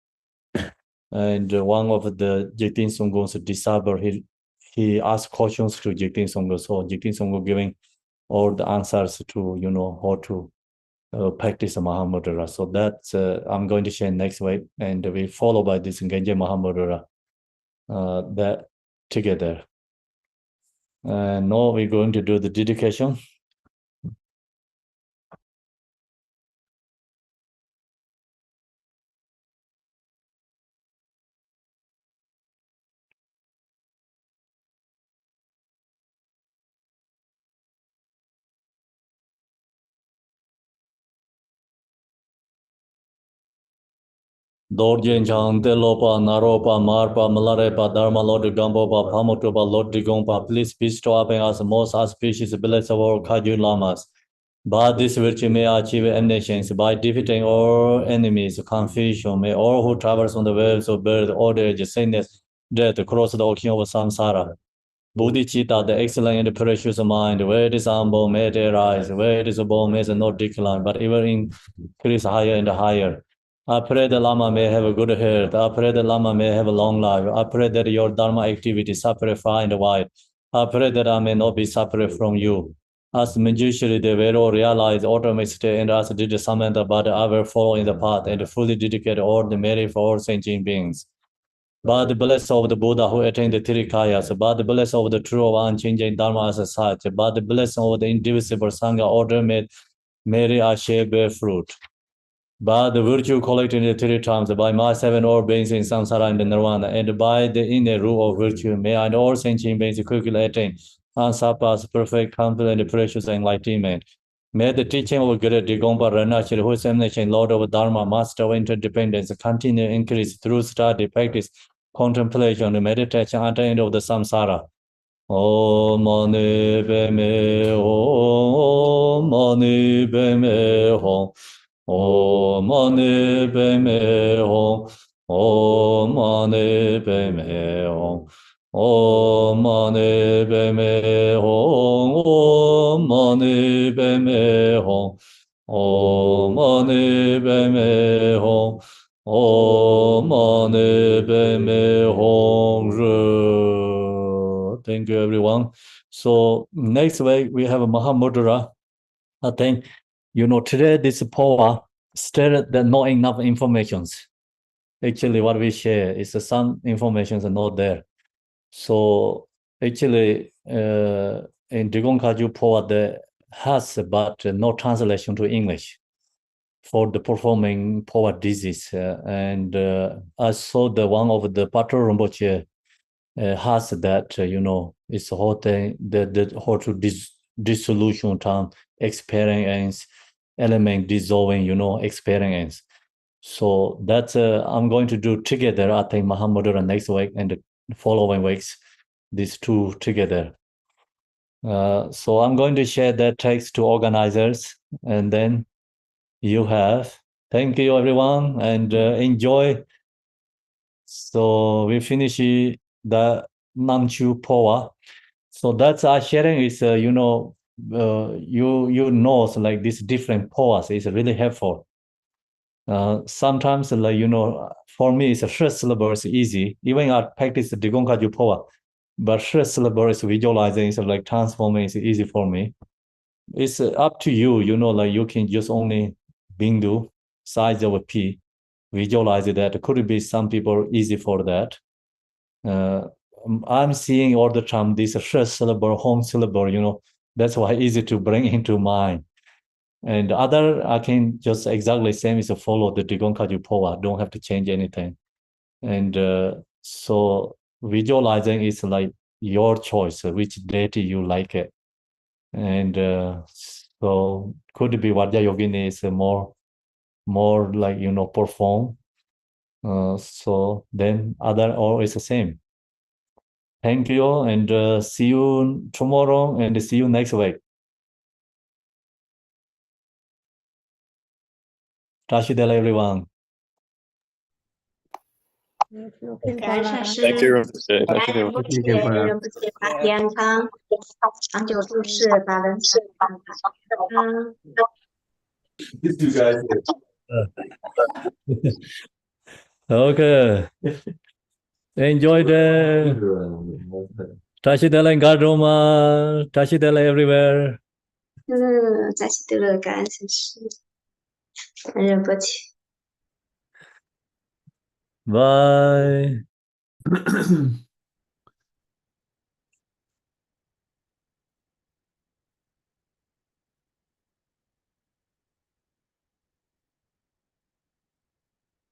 And one of the Jigten Songgon's disciple, he asked questions to Jigten Songgon, so Jigten Songgon giving all the answers to how to practice Mahamudra. So that's I'm going to share next week, and we follow by this Genji Mahamudra that together. And now we're going to do the dedication. Dorjen Chang, Telopa, Naropa, Marpa, Malarepa, Dharma, Lord Gambopa, Pamutupa, Lord Digompa, please bestow upon us most auspicious blessings of all Kaju Lamas. By this virtue may achieve omniscience, by defeating all enemies, confusion, may all who traverse on the waves of birth, old age, sickness, death, cross the ocean of samsara. Bodhicitta, the excellent and precious mind, where it is humble, may it rise, where it is born, may it not decline, but ever increase higher and higher. I pray the Lama may have a good health. I pray the Lama may have a long life. I pray that your Dharma activity suffer far and wide. I pray that I may not be separate from you. As Manjushri, the Vero realized automatically and as did Samantha, but I will follow in the path and fully dedicate all the merit for all sentient beings. By the blessing of the Buddha who attained the Tirikayas, by the blessing of the true unchanging Dharma as such, by the blessing of the indivisible Sangha order may I share bear fruit. By the virtue collected in the 3 times, by my 7 all beings in samsara and the nirvana, and by the inner rule of virtue, may I and all sentient beings quickly attain unsurpassed, perfect, complete, and precious enlightenment. May the teaching of great Digompa Ranachari, who is emanation, Lord of Dharma, Master of interdependence, continue increase through study, practice, contemplation, and meditation at the end of the samsara. Om Mani Padme Hum, Mani Padme Hum. Om Mani Padme Hum, Om Mani Padme Hum, Om Mani Padme Hum, Om Mani Padme Hum, Om Mani Padme Hum, Om Mani Padme Hum. Thank you, everyone. So next week we have a Mahamudra. I think, today this Phowa stated that not enough information. Actually, what we share is some information are not there. So actually, in Digong Kaju Phowa, there has but no translation to English for the performing Phowa disease. And I saw the one of the Patrol Rinpoche has that, it's the whole thing, the whole dissolution time experience, element dissolving, experience. So that's I'm going to do together, I think, Mahamudra next week and the following weeks, these two together. So I'm going to share that text to organizers, and then you have. Thank you, everyone, and enjoy. So we finish the Namchu Phowa. So that's our sharing is, you know like this different phowas is really helpful. Sometimes, for me, it's a first syllable is easy. Even I practice the Digongkaju Phowa, but first syllable is visualizing, is like transforming is easy for me. It's up to you, like you can just only bindu, size of a P, visualize that. Could be some people easy for that. I'm seeing all the time this first syllable, home syllable, that's why easy to bring into mind. And other, I can just exactly same as follow the Digongkaju Phowa, don't have to change anything. And so visualizing is like your choice, which deity you like it. And so could be Vajra Yogini is more like, perform. So then other all is the same. Thank you, and see you tomorrow, and see you next week. Tashidel, everyone. 感恩上师， Thank you. 感恩人不解，人不解法体安康，长久住世，法人长康。 These two guys. Okay. Enjoy the Tashidel and Gadroma, Tashidel everywhere. 再次对了，感恩上师，感恩人不解。 Bye.